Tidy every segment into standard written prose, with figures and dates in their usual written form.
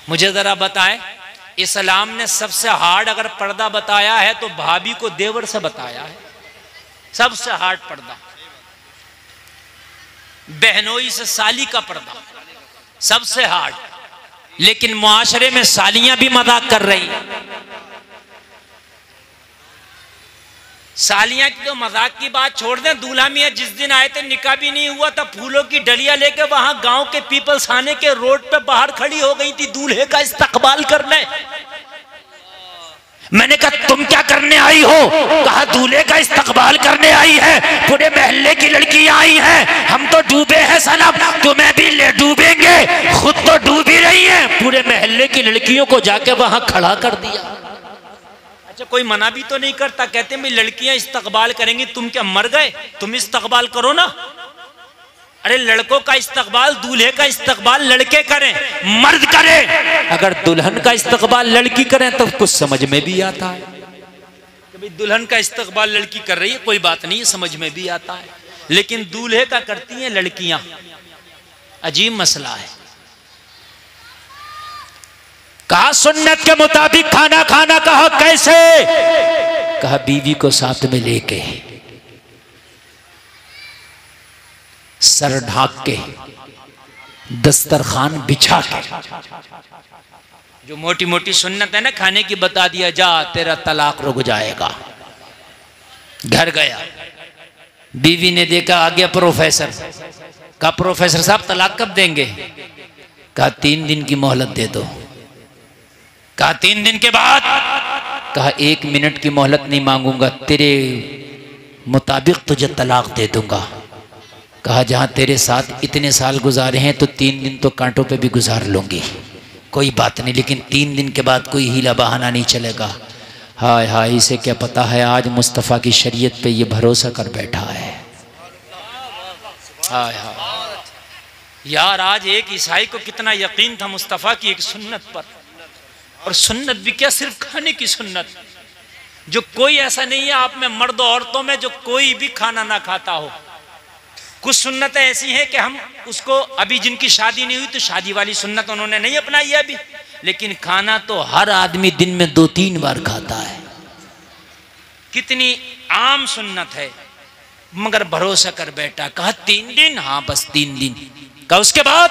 मुझे जरा बताएं, इस्लाम ने सबसे हार्ड अगर पर्दा बताया है तो भाभी को देवर से बताया है, सबसे हार्ड पर्दा। बहनोई से साली का पर्दा सबसे हार्ड। लेकिन मुआशरे में सालियां भी मजाक कर रही हैं। सालियां की तो मजाक की बात छोड़ दें, दूल्हा मियां जिस दिन आए थे निकाह भी नहीं हुआ था, फूलों की डलिया लेके वहां गांव के पीपल्स खाने के रोड पे बाहर खड़ी हो गई थी दूल्हे का इस्तकबाल करने। मैंने कहा तुम क्या करने आई हो? कहा दूल्हे का इस्तकबाल करने आई है, पूरे मोहल्ले की लड़कियां आई हैं, हम तो डूबे हैं सनम, तुम्हें भी ले डूबेंगे, खुद तो डूब ही रही हैं। पूरे मोहल्ले की लड़कियों को जाके वहां खड़ा कर दिया। अच्छा, कोई मना भी तो नहीं करता, कहते हैं भाई लड़कियां इस्तकबाल करेंगी, तुम क्या मर गए? तुम इस्तकबाल करो ना। अरे लड़कों का इस्तकबाल, दूल्हे का इस्तकबाल लड़के करें, मर्द करें। अगर दुल्हन का इस्तकबाल लड़की करें तो कुछ समझ में भी आता है कि भाई दुल्हन का इस्तकबाल लड़की कर रही है, कोई बात नहीं, समझ में भी आता है। लेकिन दूल्हे का करती हैं लड़कियां, अजीब मसला है। कहा सुन्नत के मुताबिक खाना खाना, कहा कैसे? कहा बीवी को साथ में लेके, सर ढाक के, दस्तरखान बिछा के, जो मोटी मोटी सुन्नत है ना खाने की बता दिया, जा तेरा तलाक रुक जाएगा। घर गया, बीवी ने देखा आ गया प्रोफेसर। कहा प्रोफेसर साहब तलाक कब देंगे? कहा 3 दिन की मोहलत दे दो। कहा 3 दिन के बाद? कहा 1 मिनट की मोहलत नहीं मांगूंगा, तेरे मुताबिक तुझे तलाक दे दूंगा। कहा जहां तेरे साथ इतने साल गुजारे हैं तो 3 दिन तो कांटों पे भी गुजार लूंगी, कोई बात नहीं, लेकिन 3 दिन के बाद कोई हीला बहाना नहीं चलेगा। हाय हाय, इसे क्या पता है आज मुस्तफ़ा की शरीयत पे ये भरोसा कर बैठा है। हाय हाय यार, आज एक ईसाई को कितना यकीन था मुस्तफ़ा की एक सुन्नत पर, और सुन्नत भी क्या, सिर्फ खाने की सुन्नत, जो कोई ऐसा नहीं है आप में मर्द औरतों में जो कोई भी खाना ना खाता हो। कुछ सुन्नतें ऐसी हैं कि हम उसको, अभी जिनकी शादी नहीं हुई तो शादी वाली सुन्नत उन्होंने नहीं अपनाई है अभी, लेकिन खाना तो हर आदमी दिन में 2-3 बार खाता है। कितनी आम सुन्नत है, मगर भरोसा कर बैठा। कहा 3 दिन? हाँ बस 3 दिन। कहा उसके बाद?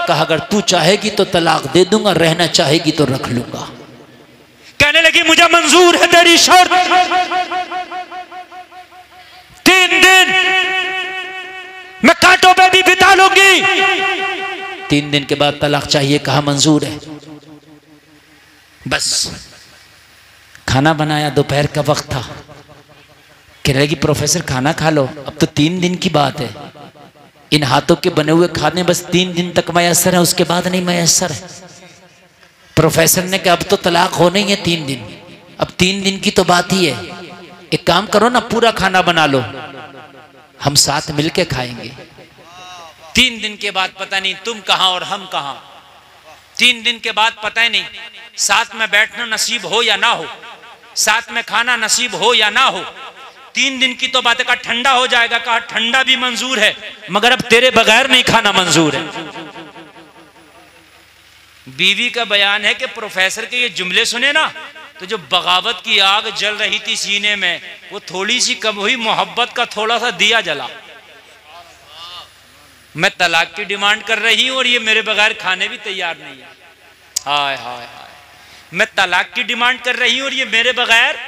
कहा अगर तू चाहेगी तो तलाक दे दूंगा, रहना चाहेगी तो रख लूंगा। कहने लगी मुझे मंजूर है तेरी शर्त, 3 दिन मैं कांटों पे भी बिता लूंगी। 3 दिन के बाद तलाक चाहिए। कहा मंजूर है। बस खाना बनाया, दोपहर का वक्त था। कहने लगी प्रोफेसर खाना खा लो, अब तो 3 दिन की बात है, इन हाथों के बने हुए खाने बस 3 दिन तक मयसर है, उसके बाद नहीं मयसर है। प्रोफेसर ने कहा अब तो तलाक होने ही है 3 दिन, अब 3 दिन की तो बात ही है, एक काम करो ना पूरा खाना बना लो, हम साथ मिलके खाएंगे। 3 दिन के बाद पता नहीं तुम कहां और हम कहां, 3 दिन के बाद पता ही नहीं साथ में बैठना नसीब हो या ना हो, साथ में खाना नसीब हो या ना हो। 3 दिन की तो बात है। कहा ठंडा हो जाएगा। कहा ठंडा भी मंजूर है, मगर अब तेरे बगैर नहीं खाना मंजूर है। बीवी का बयान है कि प्रोफेसर के ये जुमले सुने ना तो जो बगावत की आग जल रही थी सीने में, वो थोड़ी सी कम हुई, मोहब्बत का थोड़ा सा दिया जला। मैं तलाक की डिमांड कर रही हूं और ये मेरे बगैर खाने भी तैयार नहीं है। हाय हाय हाय, मैं तलाक की डिमांड कर रही हूं और ये मेरे बगैर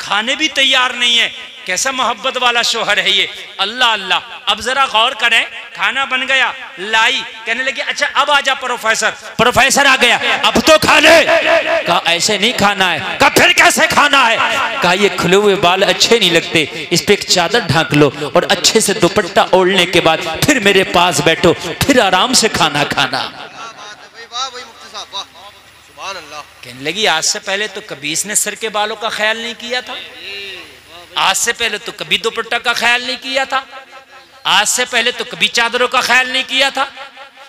खाने भी तैयार नहीं है। कैसा मोहब्बत वाला शोहर है ये। अल्लाह अल्लाह। अब जरा गौर करें, खाना बन गया, लाई, कहने लगी अच्छा अब आजा प्रोफेसर। प्रोफेसर आ गया, अब तो खा ले। कहा ऐसे नहीं खाना है। कहा फिर कैसे खाना है? कहा ये खुले हुए बाल अच्छे नहीं लगते, इस पे एक चादर ढांक लो और अच्छे से दुपट्टा ओढ़ने के बाद फिर मेरे पास बैठो, फिर आराम से खाना खाना। कहने लगी आज से पहले तो कभी इसने सर के बालों का ख्याल नहीं किया था, आज से पहले तो कभी दुपट्टा का ख्याल नहीं किया था, आज से पहले तो कभी चादरों का ख्याल नहीं किया था,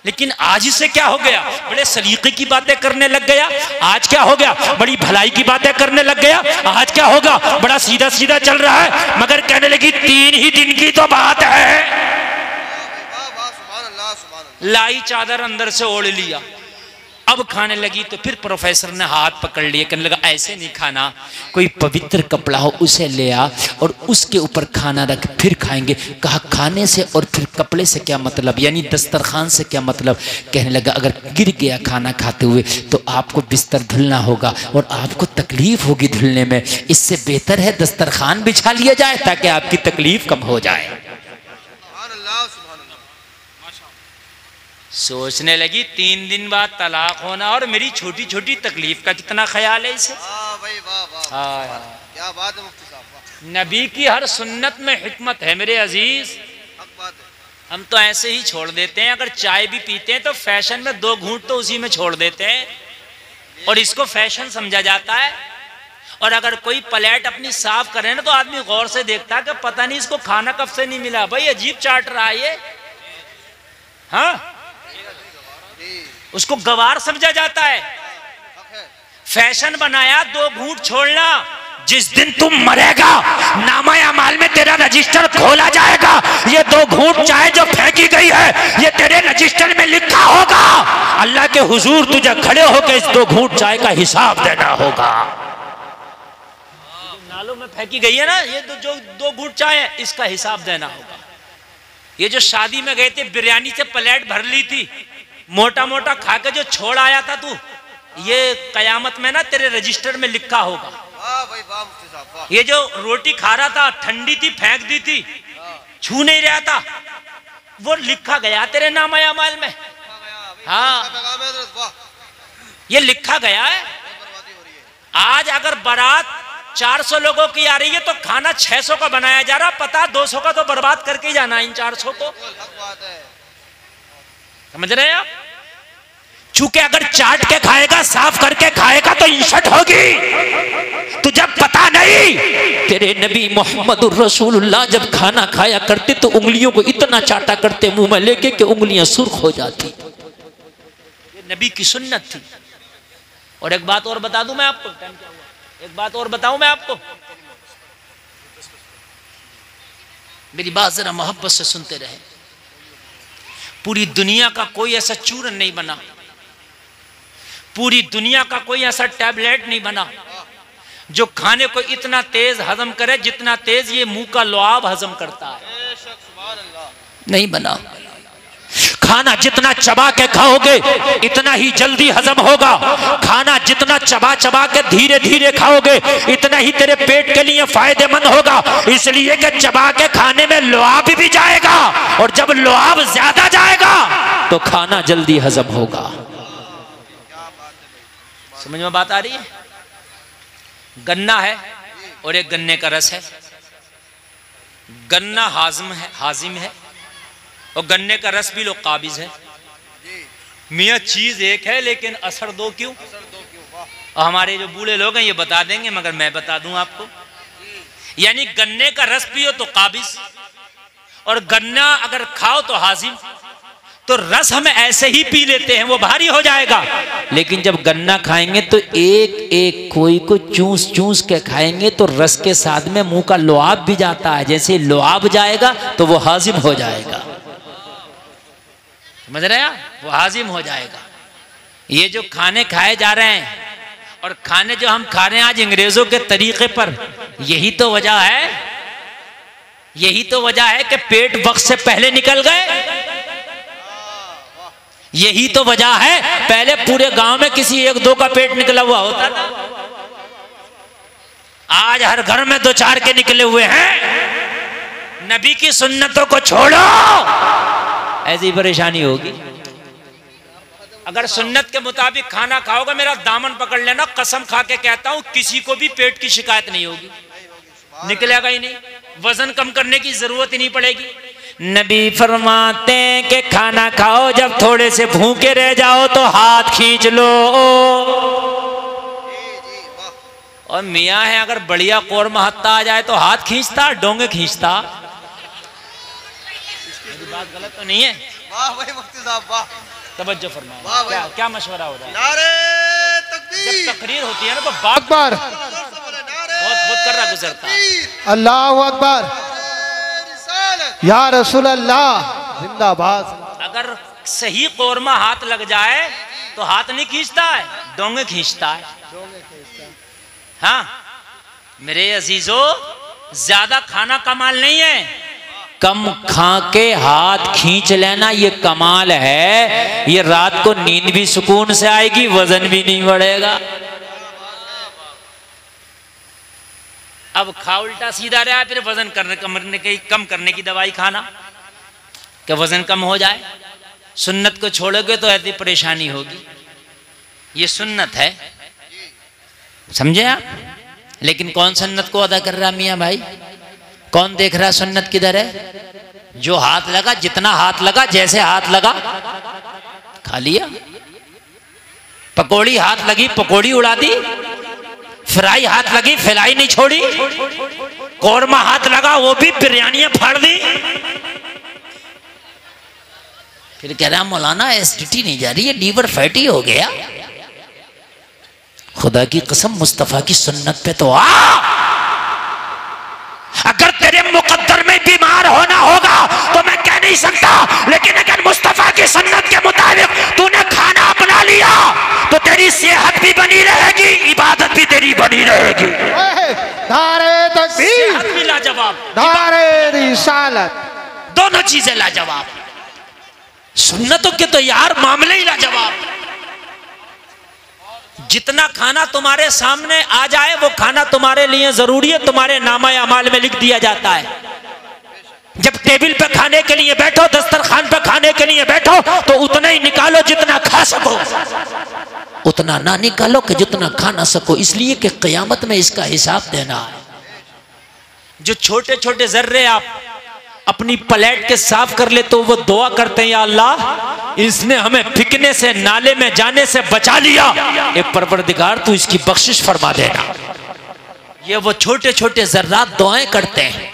लेकिन आज इसे क्या हो गया? बड़े सलीके की बातें करने लग गया। आज क्या हो गया? बड़ी भलाई की बातें करने लग गया। आज क्या होगा? बड़ा सीधा सीधा चल रहा है। मगर कहने लगी 3 ही दिन की तो बात है। लाई चादर अंदर से ओढ़ लिया, अब खाने लगी तो फिर प्रोफेसर ने हाथ पकड़ लिए, कहने लगा ऐसे नहीं खाना, कोई पवित्र कपड़ा हो उसे ले आ और उसके ऊपर खाना रख फिर खाएंगे। कहा खाने से और फिर कपड़े से क्या मतलब, यानी दस्तरखान से क्या मतलब। कहने लगा अगर गिर गया खाना खाते हुए तो आपको बिस्तर धुलना होगा और आपको तकलीफ होगी धुलने में, इससे बेहतर है दस्तरखान बिछा लिया जाए ताकि आपकी तकलीफ कम हो जाए। सोचने लगी 3 दिन बाद तलाक होना और मेरी छोटी छोटी तकलीफ का कितना ख्याल है इसे। क्या बात है मुफ्ती साहब, नबी की हर सुन्नत में हिकमत है मेरे अजीज। हम तो ऐसे ही छोड़ देते हैं, अगर चाय भी पीते हैं तो फैशन में 2 घूंट तो उसी में छोड़ देते हैं और इसको फैशन समझा जाता है। और अगर कोई प्लेट अपनी साफ करे ना तो आदमी गौर से देखता है कि पता नहीं इसको खाना कब से नहीं मिला, भाई अजीब चाट रहा है ये। हाँ, उसको गवार समझा जाता है, फैशन बनाया 2 घूंट छोड़ना। जिस दिन तुम मरेगा नामा अमाल में तेरा रजिस्टर खोला जाएगा, ये 2 घूंट चाय जो फेंकी गई है ये तेरे रजिस्टर में लिखा होगा। अल्लाह के हुजूर तुझे खड़े होकर इस 2 घूंट चाय का हिसाब देना होगा। नालों में फेंकी गई है ना ये जो 2 घूंट चाय है, इसका हिसाब देना होगा। ये जो शादी में गए थे बिरयानी से प्लेट भर ली थी, मोटा मोटा खा के जो छोड़ आया था तू, ये कयामत में ना तेरे रजिस्टर में लिखा होगा। वाह भाई वाह मुफ्ती साहब वाह। ये जो रोटी खा रहा था ठंडी थी फेंक दी थी, छू नहीं रहा था, वो लिखा गया तेरे नामा अमाल में। हाँ, ये लिखा गया है। आज अगर बारात 400 लोगों की आ रही है तो खाना 600 का बनाया जा रहा, पता 200 का तो बर्बाद करके ही जाना इन 400 को। समझ रहे हैं आप? चूंकि अगर चाट के खाएगा साफ करके खाएगा तो इंसट होगी। तुझे पता नहीं तेरे नबी मोहम्मद रसूलुल्लाह जब खाना खाया करते तो उंगलियों को इतना चाटा करते मुंह में लेके कि उंगलियां सुर्ख हो जाती। ये नबी की सुन्नत थी। और एक बात और बता दूं मैं आपको, एक बात और बताऊं मैं आपको, मेरी बात जरा मोहब्बत से सुनते रहे। पूरी दुनिया का कोई ऐसा चूरन नहीं बना, पूरी दुनिया का कोई ऐसा टैबलेट नहीं बना जो खाने को इतना तेज हजम करे जितना तेज ये मुंह का लुआब हजम करता है। नहीं बना। खाना जितना चबा के खाओगे इतना ही जल्दी हजम होगा। खाना जितना चबा चबा के धीरे धीरे खाओगे इतना ही तेरे पेट के लिए फायदेमंद होगा, इसलिए कि चबा के खाने में लुआब भी जाएगा और जब लुआब ज्यादा जाएगा तो खाना जल्दी हजम होगा। समझ में बात आ रही है? गन्ना है और एक गन्ने का रस है। गन्ना हाजिम है और गन्ने का रस भी लो काबिज है। मियाँ चीज एक है लेकिन असर 2 क्यों? और हमारे जो बूढ़े लोग हैं ये बता देंगे, मगर मैं बता दूं आपको, यानी गन्ने का रस पियो तो काबिज और गन्ना अगर खाओ तो हाजिम। तो रस हम ऐसे ही पी लेते हैं, वो भारी हो जाएगा, लेकिन जब गन्ना खाएंगे तो एक एक कोई को चूस चूस के खाएंगे तो रस के साथ में मुंह का लुआब भी जाता है। जैसे लुआब जाएगा तो वो हाजिम हो जाएगा। समझ रहे हैं? वो हाजिम हो जाएगा। ये जो खाने खाए जा रहे हैं और खाने जो हम खा रहे हैं आज अंग्रेजों के तरीके पर, यही तो वजह है, यही तो वजह है कि पेट वक्त से पहले निकल गए। यही तो वजह है, पहले पूरे गांव में किसी 1-2 का पेट निकला हुआ होता था, आज हर घर में 2-4 के निकले हुए हैं। नबी की सुन्नतों को छोड़ो, ऐसी परेशानी होगी। अगर सुन्नत के मुताबिक खाना खाओगे, मेरा दामन पकड़ लेना, कसम खा के कहता हूं किसी को भी पेट की शिकायत नहीं होगी, निकलेगा ही नहीं, वजन कम करने की जरूरत ही नहीं पड़ेगी। नबी फरमाते हैं कि खाना खाओ, जब थोड़े से भूखे रह जाओ तो हाथ खींच लो। और मियाँ है अगर बढ़िया कोरमा हत्ता आ जाए तो हाथ खींचता, डोंगे खींचता। मेरी बात गलत तो नहीं है? वाह भाई मुफ्ती साहब वाह, तवज्जो फरमाओ। क्या मशवरा हो रहा है? नारे तकबीर। जब तकरीर होती है ना तो बात बार बहुत कर रहा गुजरता। अल्लाह अकबर, या रसूल अल्लाह जिंदाबाद। अगर सही कोरमा हाथ लग जाए तो हाथ नहीं खींचता है, डोंगे खींचता है। हाँ मेरे अजीजों, ज्यादा खाना कमाल नहीं है, कम खा के हाथ खींच लेना ये कमाल है। ये रात को नींद भी सुकून से आएगी, वजन भी नहीं बढ़ेगा। अब खा उल्टा सीधा रहा, फिर वजन कम करने की दवाई खाना कि वजन कम हो जाए। सुन्नत को छोड़ोगे तो ऐसी परेशानी होगी। ये सुन्नत है, समझे आप? लेकिन कौन सुन्नत को अदा कर रहा मियाँ भाई? कौन देख रहा सुन्नत किधर है? जो हाथ लगा, जितना हाथ लगा, जैसे हाथ लगा खा लिया। पकौड़ी हाथ लगी, पकौड़ी उड़ा दी। फ्राई हाथ लगी, फ्राई नहीं छोड़ी। कौरमा हाथ लगा, वो भी बिरयानियां फाड़ दी। फिर कह रहा मौलाना एसिडिटी नहीं जा रही है, लीवर फैटी हो गया। खुदा की कसम मुस्तफा की सुन्नत पे तो आ। अगर तेरे मुकद्दर में बीमार होना होगा तो मैं कह नहीं सकता, लेकिन अगर मुस्तफा की सुन्नत के मुताबिक तूने खाना अपना लिया तो तेरी सेहत भी बनी रहेगी, इबादत भी तेरी बनी रहेगी। नारे तकबीर, सेहत भी लाजवाब, नारे रिसालत, दोनों चीजें लाजवाब। सुन्नतों के तो यार मामले ही लाजवाब। जितना खाना तुम्हारे सामने आ जाए वो खाना तुम्हारे लिए जरूरी है, तुम्हारे नामा अमाल में लिख दिया जाता है। जब टेबल पे खाने के लिए बैठो, दस्तरखान पे खाने के लिए बैठो, तो उतना ही निकालो जितना खा सको, उतना ना निकालो कि जितना खा ना सको, इसलिए कि क़यामत में इसका हिसाब देना है। जो छोटे छोटे जर्रे आप अपनी प्लेट के साफ कर ले तो वो दुआ करते हैं, या अल्लाह इसने हमें फिकने से, नाले में जाने से बचा लिया, ए परवरदिगार तू इसकी बख्शिश फरमा देना। ये वो छोटे छोटे जर्रात दुआएं करते हैं।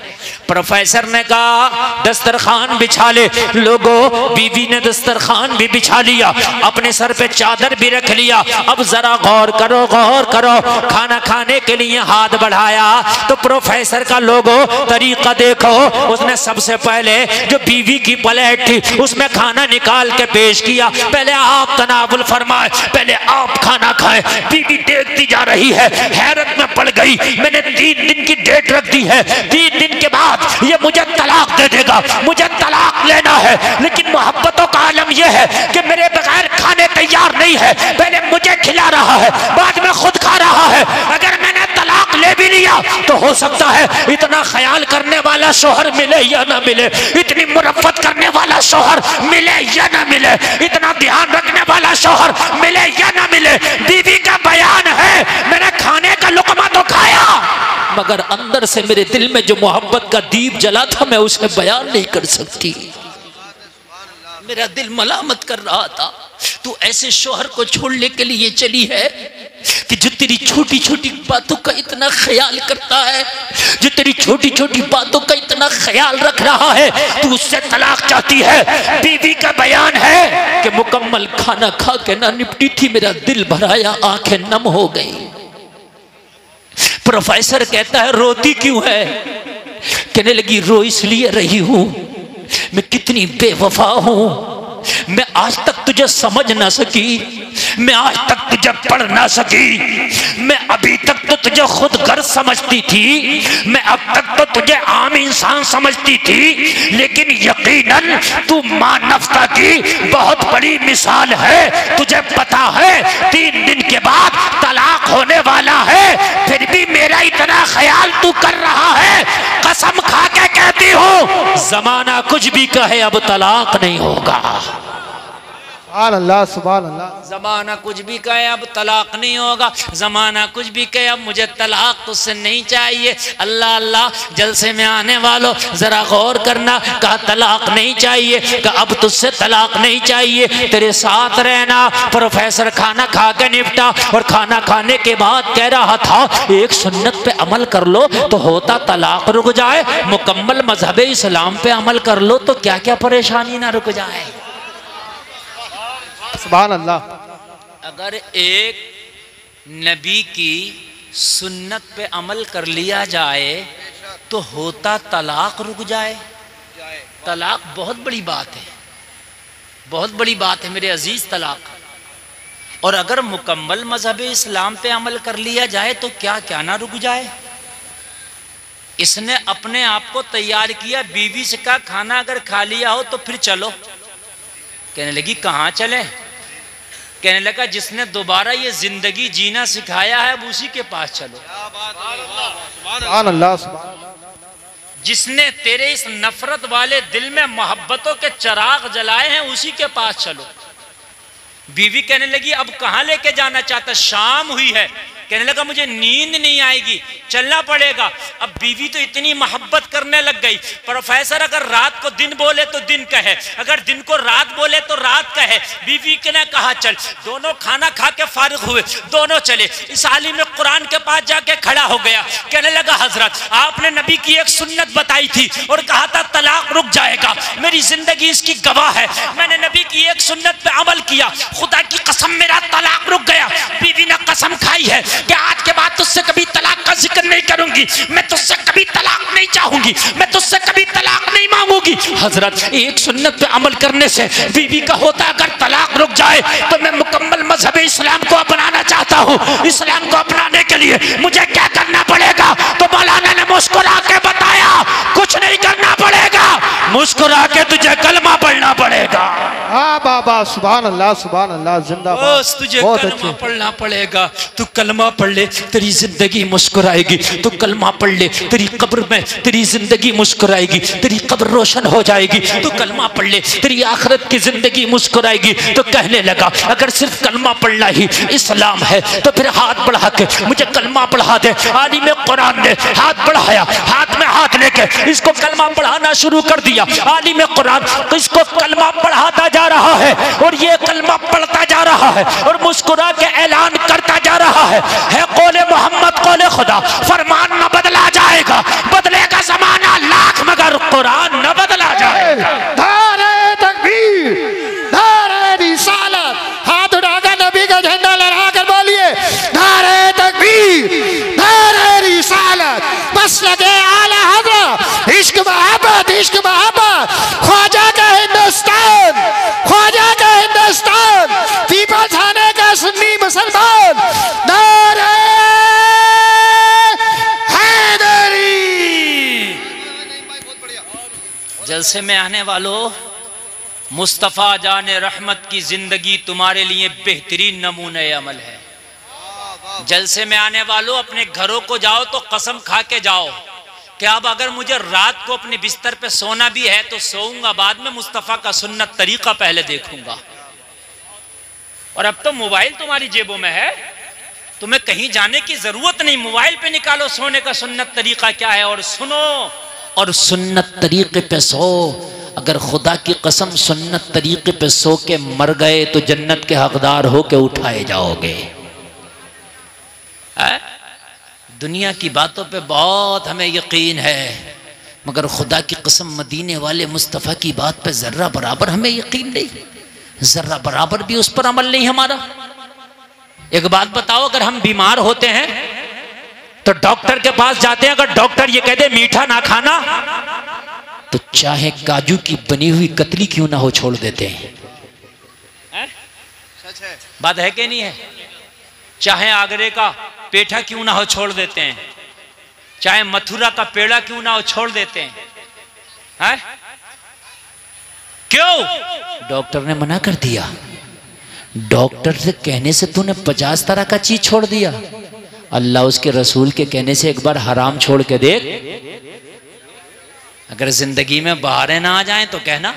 प्रोफेसर ने कहा दस्तरखान बिछा ले। लोगों, बीवी ने दस्तरखान भी बिछा लिया, अपने सर पे चादर भी रख लिया। अब जरा गौर करो, गौर करो। खाना खाने के लिए हाथ बढ़ाया तो प्रोफेसर का लोगों तरीका देखो। उसने सबसे पहले जो बीवी की प्लेट थी उसमें खाना निकाल के पेश किया। पहले आप तनावुल फरमाए, पहले आप खाना खाएं। बीवी देखती जा रही है, हैरत में पड़ गई। मैंने 3 दिन की डेट रख दी है, 3 दिन के बाद ये मुझे तलाक दे देगा, मुझे तलाक लेना है। लेकिन मोहब्बतों का आलम यह है कि मेरे बगैर खाने तैयार नहीं है, पहले मुझे खिला रहा है, बाद में खुद खा रहा है। अगर मैंने तलाक ले भी लिया तो हो सकता है इतना ख्याल करने वाला शोहर मिले या ना मिले, इतनी मुरफ़्फ़त करने वाला शोहर मिले या ना मिले, इतना ध्यान रखने वाला शोहर मिले या ना मिले। बीवी का बयान है, मैंने खाने का लुक़मा तो खाया, मगर अंदर से मेरे दिल में जो मोहब्बत का दीप जला था मैं उसे बयान नहीं कर सकती। मेरा दिल मलामत कर रहा था, तू ऐसे शोहर को छोड़ने के लिए चली है कि जो तेरी छोटी छोटी बातों का इतना ख्याल करता है, जो तेरी छोटी छोटी बातों का इतना ख्याल रख रहा है, तू उससे तलाक चाहती है। बीवी का बयान है कि मुकम्मल खाना खा के ना निपटी थी, मेरा दिल भराया, आंखें नम हो गई। प्रोफेसर कहता है रोती क्यों है? कहने लगी रो इसलिए रही हूं, मैं कितनी बेवफा हूं। मैं आज तक तुझे समझ ना सकी, मैं आज तक तुझे पढ़ ना सकी, मैं अभी तक तो तुझे खुद गर्ज समझती थी, मैं अब तक तो तुझे आम इंसान समझती थी, लेकिन यकीनन तू मां नफ्ता की बहुत बड़ी मिसाल है। तुझे पता है 3 दिन के बाद तलाक होने वाला है, फिर भी मेरा इतना ख्याल तू कर रहा है। कसम खा के कहती हूँ जमाना कुछ भी कहे अब तलाक नहीं होगा। सुभान अल्लाह, सुभान अल्लाह। जमाना कुछ भी कहे अब तलाक नहीं होगा, जमाना कुछ भी कहे अब मुझे तलाक तुझसे नहीं चाहिए। अल्लाह अल्लाह, जलसे में आने वालों जरा गौर करना। कहा तलाक नहीं चाहिए, कहा अब तुझसे तलाक नहीं चाहिए, तेरे साथ रहना। प्रोफेसर खाना खा के निपटा और खाना खाने के बाद कह रहा था एक सुन्नत पे अमल कर लो तो होता तलाक रुक जाए, मुकम्मल मजहब इस्लाम पे अमल कर लो तो क्या क्या परेशानी ना रुक जाए। सुभान अल्लाह। अगर एक नबी की सुन्नत पे अमल कर लिया जाए तो होता तलाक रुक जाए। तलाक बहुत बड़ी बात है, बहुत बड़ी बात है मेरे अजीज। तलाक और अगर मुकम्मल मजहब इस्लाम पे अमल कर लिया जाए तो क्या क्या ना रुक जाए। इसने अपने आप को तैयार किया, बीवी से कहा खाना अगर खा लिया हो तो फिर चलो। कहने लगी कहाँ चले? कहने लगा जिसने दोबारा ये जिंदगी जीना सिखाया है अब उसी के पास चलो। सुभान अल्लाह, जिसने तेरे इस नफरत वाले दिल में मोहब्बतों के चिराग जलाए हैं उसी के पास चलो। बीवी कहने लगी अब कहाँ लेके जाना चाहता? शाम हुई है। कहने लगा मुझे नींद नहीं आएगी, चलना पड़ेगा। अब बीवी तो इतनी मोहब्बत करने लग गई। प्रोफेसर अगर रात को दिन बोले तो दिन कहे, अगर दिन को रात बोले तो रात कहे। बीवी ने कहा चल। दोनों खाना खा के फारिग हुए, दोनों चले। इस आलिम कुरान के पास जाके खड़ा हो गया। कहने लगा हजरत आपने नबी की एक सुन्नत बताई थी और कहा था तलाक रुक जाएगा, मेरी जिंदगी इसकी गवाह है। मैंने नबी की एक सुन्नत पे अमल किया, खुदा की कसम मेरा तलाक रुक गया। बीवी ने कसम खाई है कि आज के बाद तुझसे कभी तलाक का जिक्र नहीं करूंगी, मैं तुझसे कभी तलाक नहीं चाहूंगी, मैं तुझसे कभी तलाक नहीं मांगूंगी। हजरत एक सुन्नत पे अमल करने से बीवी का होता अगर तलाक रुक जाए तो मैं मुकम्मल मजहब इस्लाम को अपनाना चाहता हूँ। इस्लाम को अपनाने के लिए मुझे क्या करना पड़ेगा? तो मौलाना ने मुस्कुरा के बताया कुछ नहीं करना पड़ेगा, मुस्कुरा के तुझे कलमा पढ़ना पड़ेगा। हाँ बाबा, सुभान अल्लाह, जिंदाबाद। तुझे कलमा पढ़ना पड़ेगा। तू कलमा पढ़ ले तेरी जिंदगी मुस्कुराएगी, तू कलमा पढ़ ले तेरी कब्र में तेरी जिंदगी मुस्कुराएगी, तेरी कब्र रोशन हो जाएगी। तू कलमा पढ़ ले तेरी आखिरत की जिंदगी मुस्कुराएगी। तो कहने लगा अगर सिर्फ कलमा पढ़ना ही इस्लाम है तो फिर हाथ बढ़ा के मुझे कलमा पढ़ा दे। आलिम कुरान ने हाथ बढ़ाया, हाथ में हाथ लेके इसको कलमा पढ़ाना शुरू कर दिया। आलिम कुरान इसको कलमा पढ़ाता जा रहा है और ये कलमा पढ़ता जा रहा है और मुस्कुरा के ऐलान करता जा रहा है कौले मोहम्मद कौले खुदा, फरमान न बदला जाएगा, बदलेगा जमाना लाख मगर कुरान न बदला जाएगा। नारे तकबीर, नारे रिसालत, हाथ उठाकर नबी का झंडा लहराकर बोलिए नारे तकबीर, नारे रिसालत। बस लगे आला हज़रत, इश्क मोहब्बत, इश्क मोहब्बत। ख्वाजा का हिंदुस्तान, ख्वाजा का हिंदुस्तान, पीपल्स थाने का सुन्नी मुसलमान। नारे हैदरी। जलसे में आने वालों, मुस्तफ़ा जाने रहमत की जिंदगी तुम्हारे लिए बेहतरीन नमूने अमल है। जलसे में आने वालों अपने घरों को जाओ तो कसम खा के जाओ कि अब अगर मुझे रात को अपने बिस्तर पे सोना भी है तो सोऊंगा, बाद में मुस्तफ़ा का सुन्नत तरीका पहले देखूंगा। और अब तो मोबाइल तुम्हारी जेबों में है, तुम्हें कहीं जाने की जरूरत नहीं, मोबाइल पे निकालो सोने का सुन्नत तरीका क्या है और सुनो और सुन्नत तरीके पे सो। अगर खुदा की कसम सुन्नत तरीके पे सो के मर गए तो जन्नत के हकदार हो के उठाए जाओगे। दुनिया की बातों पे बहुत हमें यकीन है मगर खुदा की कसम मदीने वाले मुस्तफ़ा की बात पे जर्रा बराबर हमें यकीन नहीं, जर्रा बराबर भी उस पर अमल नहीं हमारा। एक बात बताओ, अगर हम बीमार होते हैं तो डॉक्टर के पास जाते हैं, अगर डॉक्टर ये कह दे मीठा ना खाना तो चाहे काजू की बनी हुई कतली क्यों ना हो छोड़ देते हैं। सच है, बात है कि नहीं है? चाहे आगरे का पेठा क्यों ना हो छोड़ देते हैं, चाहे मथुरा का पेड़ा क्यों ना हो छोड़ देते हैं। क्यों? डॉक्टर ने मना कर दिया। डॉक्टर से कहने से तूने 50 तरह का चीज छोड़ दिया, अल्लाह उसके रसूल के कहने से एक बार हराम छोड़ के देख। अगर जिंदगी में बहारें ना आ जाएं तो कहना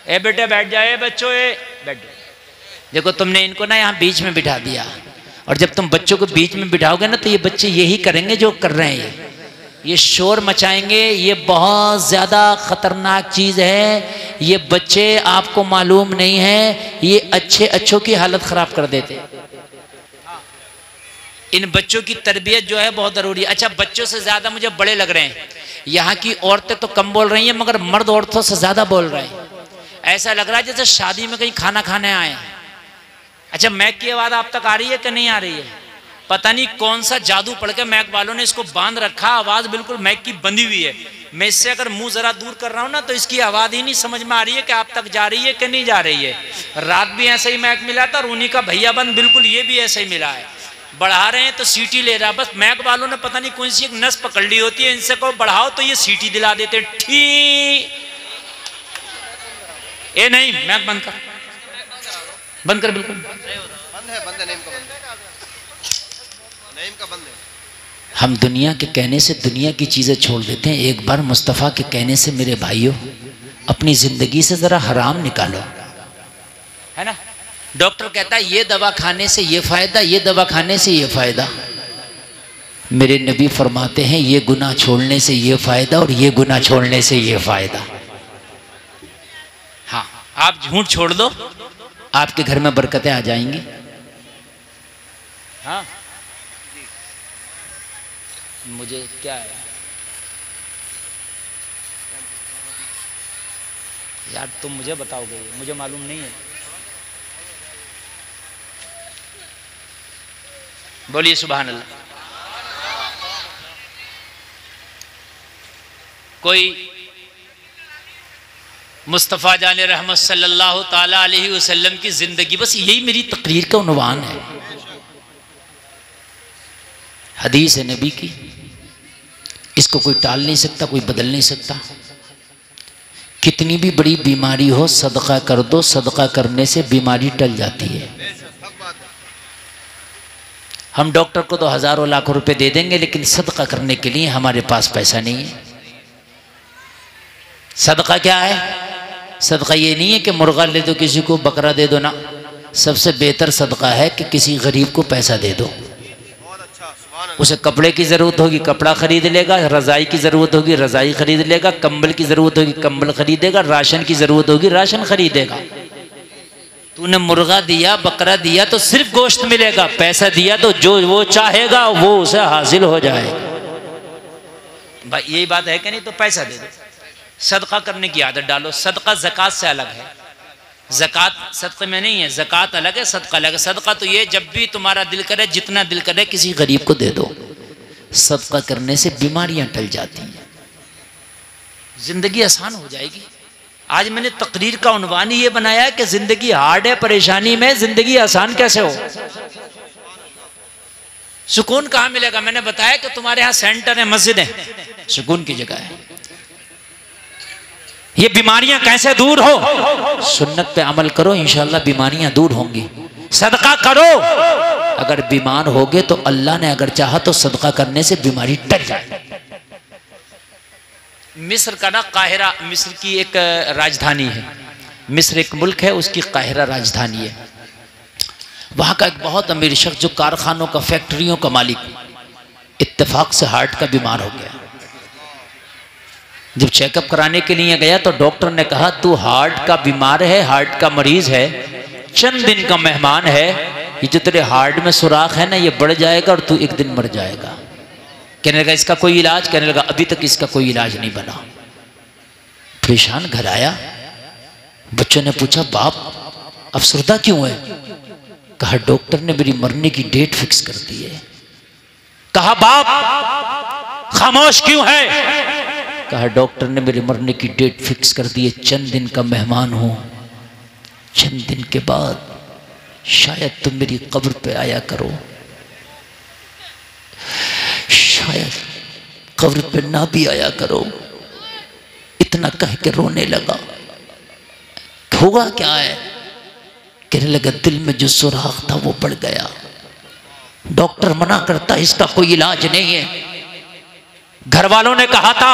ए बेटे बैठ जाए, बच्चों ए बैठ जाओ। देखो तुमने इनको ना यहाँ बीच में बिठा दिया और जब तुम बच्चों को बीच में बिठाओगे ना तो ये बच्चे यही करेंगे जो कर रहे हैं, ये शोर मचाएंगे। ये बहुत ज़्यादा ख़तरनाक चीज़ है। ये बच्चे आपको मालूम नहीं है, ये अच्छों की हालत ख़राब कर देते। इन बच्चों की तरबियत जो है बहुत ज़रूरी है। अच्छा, बच्चों से ज़्यादा मुझे बड़े लग रहे हैं। यहाँ की औरतें तो कम बोल रही हैं मगर मर्द औरतों से ज़्यादा बोल रहे हैं। ऐसा लग रहा है जैसे शादी में कहीं खाना खाने आए हैं। अच्छा, मैक की आवाज़ आप तक आ रही है कि नहीं आ रही है? पता नहीं कौन सा जादू पड़ के मैक वालों ने इसको बांध रखा, आवाज़ बिल्कुल मैक की बंधी हुई है। मैं इससे अगर मुंह जरा दूर कर रहा हूं ना तो इसकी आवाज ही नहीं समझ में आ रही है कि आप तक जा रही है कि नहीं जा रही है। रात भी ऐसा ही मैक मिला था और उन्हीं का भैया बंद बिल्कुल ये भी ऐसा ही मिला है। बढ़ा रहे हैं तो सीटी ले रहा, बस मैक वालों ने पता नहीं कौन सी एक नस पकड़ ली होती है, इनसे को बढ़ाओ तो ये सीटी दिला देते। ठीक ए नहीं, मैक बंद कर, बंद कर, बिल्कुल बंद है, नेम का बंद है। हम दुनिया के कहने से दुनिया की चीज़ें छोड़ देते हैं। एक बार मुस्तफ़ा के कहने से मेरे भाइयों अपनी ज़िंदगी से ज़रा हराम निकालो, है ना। डॉक्टर कहता है ये दवा खाने से ये फ़ायदा, ये दवा खाने से ये फ़ायदा। मेरे नबी फरमाते हैं ये गुनाह छोड़ने से ये फ़ायदा और ये गुनाह छोड़ने से ये फ़ायदा। हाँ, आप झूठ छोड़ दो, आपके घर में बरकतें आ जाएंगी। हाँ, मुझे क्या है यार, तुम मुझे बताओगे, मुझे मालूम नहीं है। बोलिए सुभान अल्लाह। कोई मुस्तफ़ा जाने रहमत सल्लल्लाहु ताला अलैहि वसल्लम की जिंदगी, बस यही मेरी तकरीर का उन्वान है। हदीस है नबी की, इसको कोई टाल नहीं सकता, कोई बदल नहीं सकता। कितनी भी बड़ी बीमारी हो सदका कर दो, सदका करने से बीमारी टल जाती है। हम डॉक्टर को तो हजारों लाखों रुपए दे देंगे, लेकिन सदका करने के लिए हमारे पास पैसा नहीं है। सदका क्या है? सदका ये नहीं है कि मुर्गा ले दो, किसी को बकरा दे दो ना। सबसे बेहतर सदका है कि किसी गरीब को पैसा दे दो। उसे कपड़े की ज़रूरत होगी कपड़ा खरीद लेगा, रज़ाई की ज़रूरत होगी रज़ाई खरीद लेगा, कंबल की ज़रूरत होगी कंबल खरीदेगा, राशन की ज़रूरत होगी राशन खरीदेगा। तूने मुर्गा दिया, बकरा दिया तो सिर्फ गोश्त मिलेगा, पैसा दिया तो जो वो चाहेगा वो उसे हासिल हो जाए। भाई यही बात है कि नहीं? तो पैसा दे दो, सदका करने की आदत डालो। सदका ज़कात से अलग है, ज़कात सदक़े में नहीं है, ज़कात अलग है, सदका अलग है। सदका तो ये जब भी तुम्हारा दिल करे, जितना दिल करे किसी गरीब को दे दो। सदका करने से बीमारियां टल जाती हैं, जिंदगी आसान हो जाएगी। आज मैंने तकरीर का उन्वान ही ये बनाया है कि जिंदगी हार्ड है, परेशानी में, जिंदगी आसान कैसे हो। सुकून कहाँ मिलेगा? मैंने बताया कि तुम्हारे यहाँ सेंटर है, मस्जिद है, सुकून की जगह है। ये बीमारियां कैसे दूर हो? सुन्नत पे अमल करो, इंशाल्लाह बीमारियां दूर होंगी। सदका करो, अगर बीमार होगे तो अल्लाह ने अगर चाहा तो सदका करने से बीमारी टल जाए। मिस्र का ना काहिरा, मिस्र की एक राजधानी है, मिस्र एक मुल्क है, उसकी काहिरा राजधानी है। वहाँ का एक बहुत अमीर शख्स जो कारखानों का, फैक्ट्रियों का मालिक, इत्तेफाक से हार्ट का बीमार हो गया। जब चेकअप कराने के लिए गया तो डॉक्टर ने कहा तू हार्ट का बीमार है, हार्ट का मरीज है, चंद दिन का मेहमान है, ये जो तेरे हार्ट में सुराख है ना ये बढ़ जाएगा और तू एक दिन मर जाएगा। कहने लगा इसका कोई इलाज? कहने लगा अभी तक इसका कोई इलाज नहीं बना। परेशान घर आया, बच्चों ने पूछा बाप अफसरदा क्यों है? कहा डॉक्टर ने मेरी मरने की डेट फिक्स कर दी है। कहा बाप खामोश क्यों है? कहा डॉक्टर ने मेरे मरने की डेट फिक्स कर दी है, चंद दिन का मेहमान हूं, चंद दिन के बाद शायद तुम मेरी कब्र पे आया करो, शायद कब्र पे ना भी आया करो। इतना कह के रोने लगा। होगा क्या है? कहने लगा दिल में जो सुराख था वो बढ़ गया, डॉक्टर मना करता इसका कोई इलाज नहीं है। घर वालों ने कहा था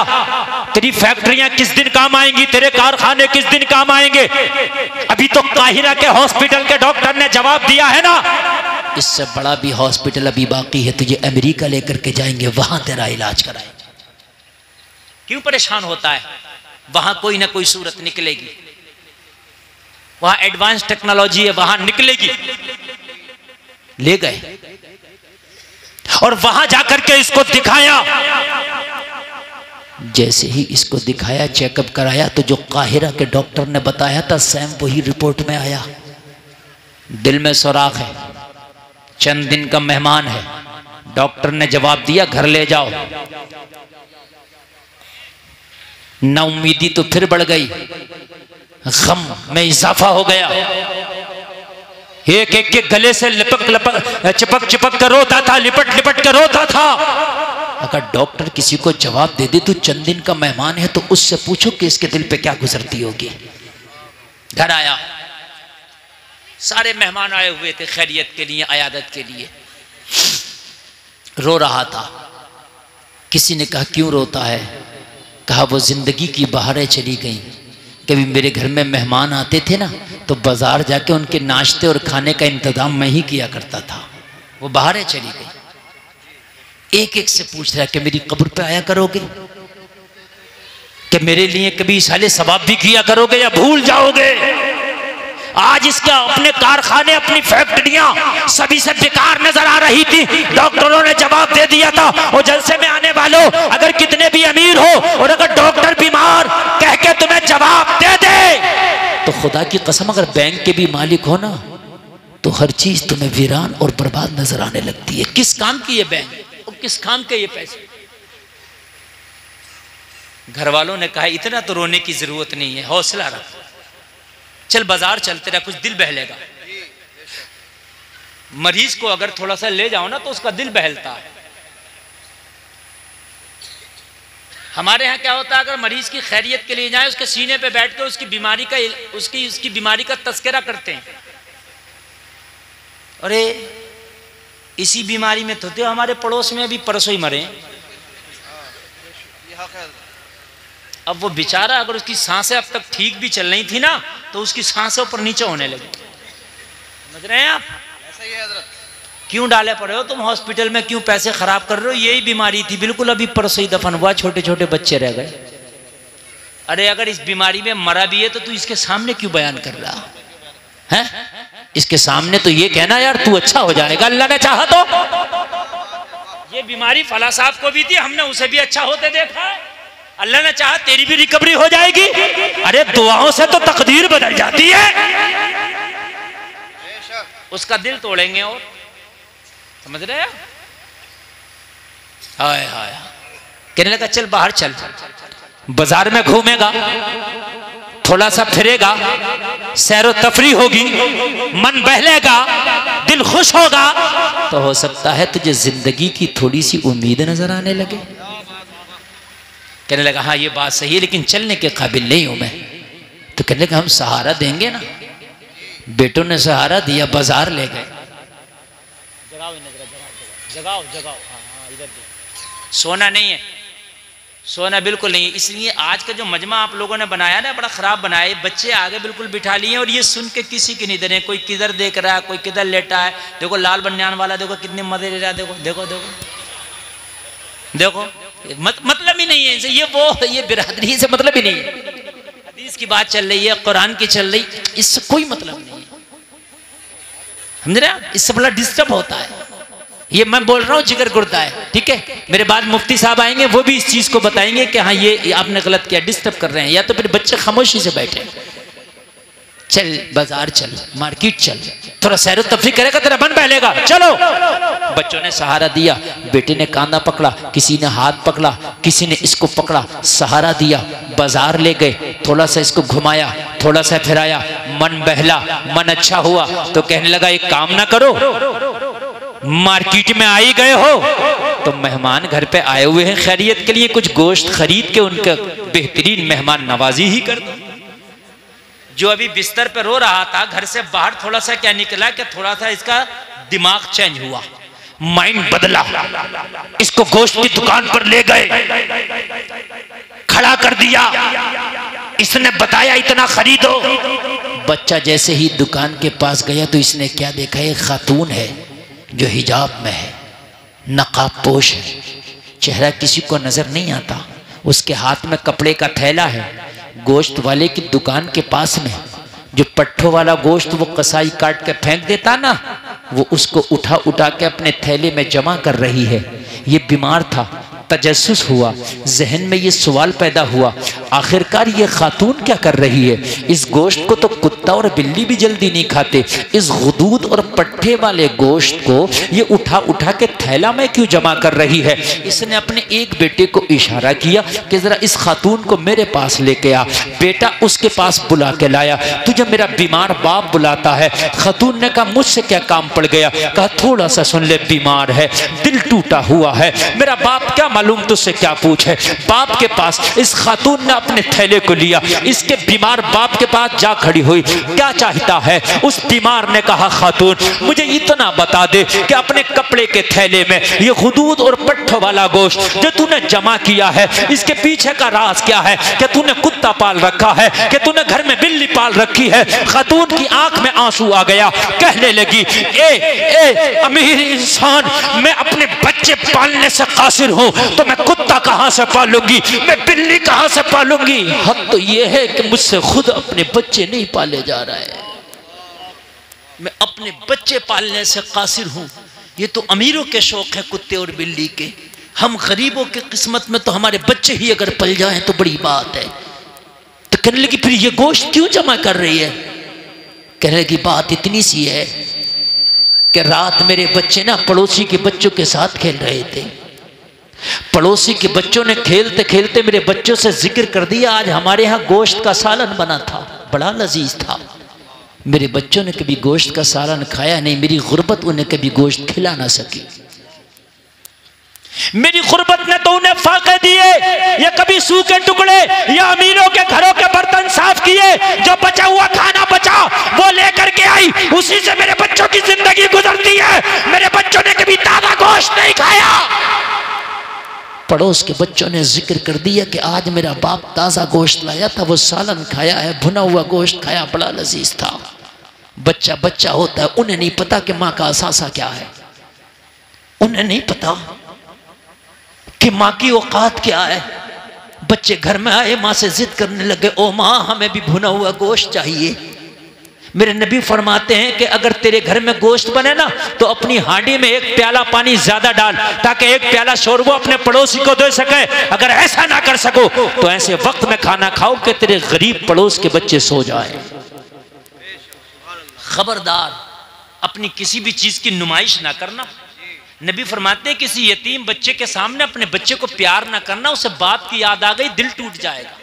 तेरी फैक्ट्रियां किस दिन काम आएंगी, तेरे कारखाने किस दिन काम आएंगे? अभी तो काहिरा के हॉस्पिटल के डॉक्टर ने जवाब दिया है ना, इससे बड़ा भी हॉस्पिटल अभी बाकी है, तुझे अमेरिका लेकर के जाएंगे, वहां तेरा इलाज कराएंगे। क्यों परेशान होता है? वहां कोई ना कोई सूरत निकलेगी, वहां एडवांस टेक्नोलॉजी है, वहां निकलेगी। ले गए और वहां जाकर के इसको दिखाया। जैसे ही इसको दिखाया, चेकअप कराया, तो जो काहिरा के डॉक्टर ने बताया था सेम वही रिपोर्ट में आया। दिल में सुराख है, चंद दिन का मेहमान है। डॉक्टर ने जवाब दिया घर ले जाओ। नाउमीदी तो फिर बढ़ गई, गम में इजाफा हो गया। एक एक के गले से चिपक चिपक कर रोता था, लिपट लिपट कर रोता था। अगर डॉक्टर किसी को जवाब दे दे तू चंद दिन का मेहमान है, तो उससे पूछो कि इसके दिल पे क्या गुजरती होगी। घर आया, सारे मेहमान आए हुए थे खैरियत के लिए, अयादत के लिए। रो रहा था। किसी ने कहा क्यों रोता है? कहा वो जिंदगी की बहारें चली गई। कभी मेरे घर में मेहमान आते थे ना, तो बाजार जाके उनके नाश्ते और खाने का इंतजाम मैं ही किया करता था। वो बहारें चली गई। एक एक से पूछ रहा है कि मेरी कब्र पे आया करोगे, कि मेरे लिए कभी साले सवाब भी किया करोगे या भूल जाओगे? आज इसके अपने कारखाने, अपनी फैक्ट्रियां सभी से बेकार नजर आ रही थी। डॉक्टरों ने जवाब दे दिया था, और जलसे में आने वालों अगर कितने भी अमीर हो और अगर डॉक्टर बीमार कह के तुम्हें जवाब दे दे, तो खुदा की कसम अगर बैंक के भी मालिक हो ना, तो हर चीज तुम्हें वीरान और बर्बाद नजर आने लगती है। किस काम की ये बैंक और किस काम के ये पैसे? घर वालों ने कहा इतना तो रोने की जरूरत नहीं है, हौसला रख, चल बाजार चलते रहा, कुछ दिल बहलेगा। मरीज को अगर थोड़ा सा ले जाओ ना तो उसका दिल बहलता है। हमारे यहाँ क्या होता है, अगर मरीज की खैरियत के लिए जाए, उसके सीने पे बैठ कर उसकी बीमारी का तस्करा करते हैं। अरे इसी बीमारी में तो हमारे पड़ोस में अभी परसों ही मरे। अब वो बेचारा, अगर उसकी सांसें अब तक ठीक भी चल रही थी ना, तो उसकी सांसें ऊपर नीचे होने लगी। समझ रहे हैं आप? ऐसा ही है हज़रत। क्यों डाले पड़े हो तुम हॉस्पिटल में, क्यों पैसे खराब कर रहे हो? यही बीमारी थी, बिल्कुल अभी परसों ही दफन हुआ, छोटे छोटे बच्चे रह गए। अरे अगर इस बीमारी में मरा भी है तो तू इसके सामने क्यों बयान कर रहा है? इसके सामने तो ये कहना यार तू अच्छा हो जाएगा, अल्लाह ने चाहा तो। ये बीमारी फला साहब को भी थी, हमने उसे भी अच्छा होते देखा है, अल्लाह ने चाहा तेरी भी रिकवरी हो जाएगी। अरे दुआओं से तो तकदीर बदल जाती है। उसका दिल तोड़ेंगे और, समझ रहे हैं? हाय हाय, कहने लगा चल बाहर चल, बाजार में घूमेगा, थोड़ा सा फिरेगा, सैरो तफरी होगी, मन बहलेगा, दिल खुश होगा, तो हो सकता है तुझे जिंदगी की थोड़ी सी उम्मीद नजर आने लगे। कहने लगा हाँ ये बात सही है, लेकिन चलने के काबिल नहीं हूं मैं। तो कहने लगा हम सहारा देंगे ना। बेटों ने सहारा दिया, बाजार ले गए। जगाओ जगाओ जगाओ, हाँ इधर सोना नहीं है, सोना बिल्कुल नहीं है। इसलिए आज का जो मजमा आप लोगों ने बनाया ना, बड़ा खराब बनाया है। बच्चे आगे बिल्कुल बिठा लिए और ये सुन के किसी की नहीं दे रहे, कोई किधर देख रहा है, कोई किधर लेटा है। देखो लाल बनियान वाला देखो कितने मजे ले रहा है, देखो देखो देखो देखो, मतलब ही नहीं है इनसे, ये बिरादरी से मतलब ही नहीं है। हदीस की बात चल रही है, कुरान की चल रही, इससे कोई मतलब नहीं है। समझ रहे हैं? इससे बड़ा डिस्टर्ब होता है। ये मैं बोल रहा हूँ जिगर गुर्दा है, ठीक है। मेरे बाद मुफ्ती साहब आएंगे, वो भी इस चीज को बताएंगे कि हाँ ये आपने गलत किया, डिस्टर्ब कर रहे हैं। या तो फिर बच्चे खामोशी से बैठे, चल बाजार चल, मार्केट चल, थोड़ा सैर तफरी करेगा तेरा मन बहलेगा, चलो। बच्चों ने सहारा दिया, बेटे ने कांधा पकड़ा, किसी ने हाथ पकड़ा, किसी ने इसको पकड़ा, सहारा दिया, बाजार ले गए, थोड़ा सा इसको घुमाया, थोड़ा सा फिराया, मन बहला, मन अच्छा हुआ। तो कहने लगा एक काम ना करो, मार्केट में आई गए हो तो मेहमान घर पे आए हुए हैं खैरियत के लिए, कुछ गोश्त खरीद के उनका बेहतरीन मेहमान नवाजी ही कर दो। जो अभी बिस्तर पे रो रहा था, घर से बाहर थोड़ा सा क्या निकला कि थोड़ा सा इसका दिमाग चेंज हुआ, माइंड बदला। इसको गोश्त की दुकान पर ले गए, खड़ा कर दिया, इसने बताया इतना खरीदो। बच्चा जैसे ही दुकान के पास गया तो इसने क्या देखा, एक खातून है जो हिजाब में है, नकाब पोश है, चेहरा किसी को नजर नहीं आता, उसके हाथ में कपड़े का थैला है। गोश्त वाले की दुकान के पास में जो पट्ठों वाला गोश्त वो कसाई काट के फेंक देता ना, वो उसको उठा उठा के अपने थैले में जमा कर रही है। ये बीमार था, तजस्सुस हुआ, जहन में ये सवाल पैदा हुआ, आखिरकार ये खातून क्या कर रही है? इस गोश्त को तो कुत्ता और बिल्ली भी जल्दी नहीं खाते, इस गुदूद और पट्टे वाले गोश्त को ये उठा उठा के थैला में क्यों जमा कर रही है? इसने अपने एक बेटे को इशारा किया कि जरा इस खातून को मेरे पास लेके आ। बेटा उसके पास बुला के लाया। तुझे मेरा बीमार बाप बुलाता है। खातून ने कहा मुझसे क्या काम पड़ गया? कहा थोड़ा सा सुन ले, बीमार है, दिल टूटा हुआ है, मेरा बाप क्या मालूम तुझसे क्या पूछे। बाप के पास इस खातून ने अपने थैले को लिया, इसके बीमार बाप के पास जा खड़ी हुई। क्या चाहता है? उस बीमार ने कहा खातून मुझे इतना बता दे कि अपने कपड़े के थैले में ये गुदूद और पट्ठों वाला गोश्त जो तूने जमा किया है, इसके पीछे का राज क्या है? कि तूने कुत्ता पाल रखा है, कि तूने घर में बिल्ली पाल रखी है? खातून की आंख में आंसू आ गया, कहने लगी ए अमीर इंसान, मैं अपने बच्चे पालने से कासिर हूं तो मैं कुत्ता कहां से पालूंगी, मैं बिल्ली कहां से पालूंगी? हद तो यह है कि मुझसे खुद अपने बच्चे नहीं पाले जा रहे हैं, मैं अपने बच्चे पालने से कासिर हूं। ये तो अमीरों के शौक है कुत्ते और बिल्ली के, हम गरीबों के किस्मत में तो हमारे बच्चे ही अगर पल जाएं तो बड़ी बात है। तो कहने लगी फिर ये गोश्त क्यों जमा कर रही है? कहने लगी बात इतनी सी है कि रात मेरे बच्चे ना पड़ोसी के बच्चों के साथ खेल रहे थे। पड़ोसी के बच्चों ने खेलते खेलते मेरे बच्चों से जिक्र कर दिया आज हमारे यहाँ गोश्त का सालन बना था, बड़ा लजीज था। मेरे बच्चों ने कभी गोश्त का सालन खाया नहीं, मेरी गुर्बत उन्हें कभी गोश्त खिला ना सकी। मेरी गुर्बत ने तो उन्हें फाके दिए, ये कभी सूखे टुकड़े या अमीरों के घरों के बर्तन साफ किए, जो बचा हुआ खाना बचा वो लेकर के आई, उसी से मेरे बच्चों की जिंदगी गुजरती है। मेरे बच्चों ने कभी ताजा गोश्त नहीं खाया। पड़ोस के बच्चों ने जिक्र कर दिया कि आज मेरा बाप ताजा गोश्त लाया था, वो सालन खाया है, भुना हुआ गोश्त खाया, बड़ा लजीज था। बच्चा बच्चा होता है, उन्हें नहीं पता कि माँ का असासा क्या है, उन्हें नहीं पता कि माँ की औकात क्या है। बच्चे घर में आए, माँ से जिद करने लगे, ओ माँ हमें भी भुना हुआ गोश्त चाहिए। मेरे नबी फरमाते हैं कि अगर तेरे घर में गोश्त बने ना तो अपनी हांडी में एक प्याला पानी ज्यादा डाल ताकि एक प्याला शोरबा अपने पड़ोसी को दे सके। अगर ऐसा ना कर सको तो ऐसे वक्त में खाना खाओ कि तेरे गरीब पड़ोस के बच्चे सो जाएं। खबरदार अपनी किसी भी चीज की नुमाइश ना करना। नबी फरमाते हैं किसी यतीम बच्चे के सामने अपने बच्चे को प्यार ना करना, उसे बाप की याद आ गई दिल टूट जाएगा।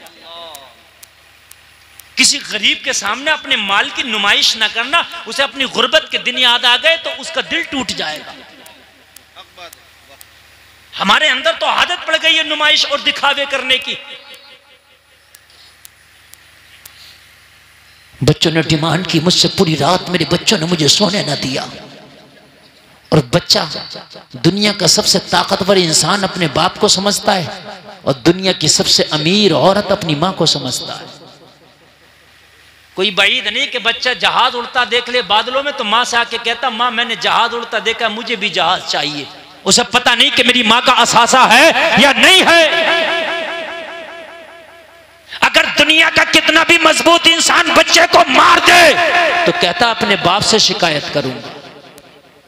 किसी गरीब के सामने अपने माल की नुमाइश ना करना, उसे अपनी गुर्बत के दिन याद आ गए तो उसका दिल टूट जाएगा। हमारे अंदर तो आदत पड़ गई है नुमाइश और दिखावे करने की। बच्चों ने डिमांड की मुझसे, पूरी रात मेरे बच्चों ने मुझे सोने ना दिया। और बच्चा दुनिया का सबसे ताकतवर इंसान अपने बाप को समझता है और दुनिया की सबसे अमीर औरत अपनी माँ को समझता है। कोई बाईद नहीं कि बच्चा जहाज उड़ता देख ले बादलों में तो माँ से आके कहता माँ मैंने जहाज उड़ता देखा, मुझे भी जहाज चाहिए। उसे पता नहीं कि मेरी माँ का असासा है या नहीं है। अगर दुनिया का कितना भी मजबूत इंसान बच्चे को मार दे तो कहता अपने बाप से शिकायत करूंगा।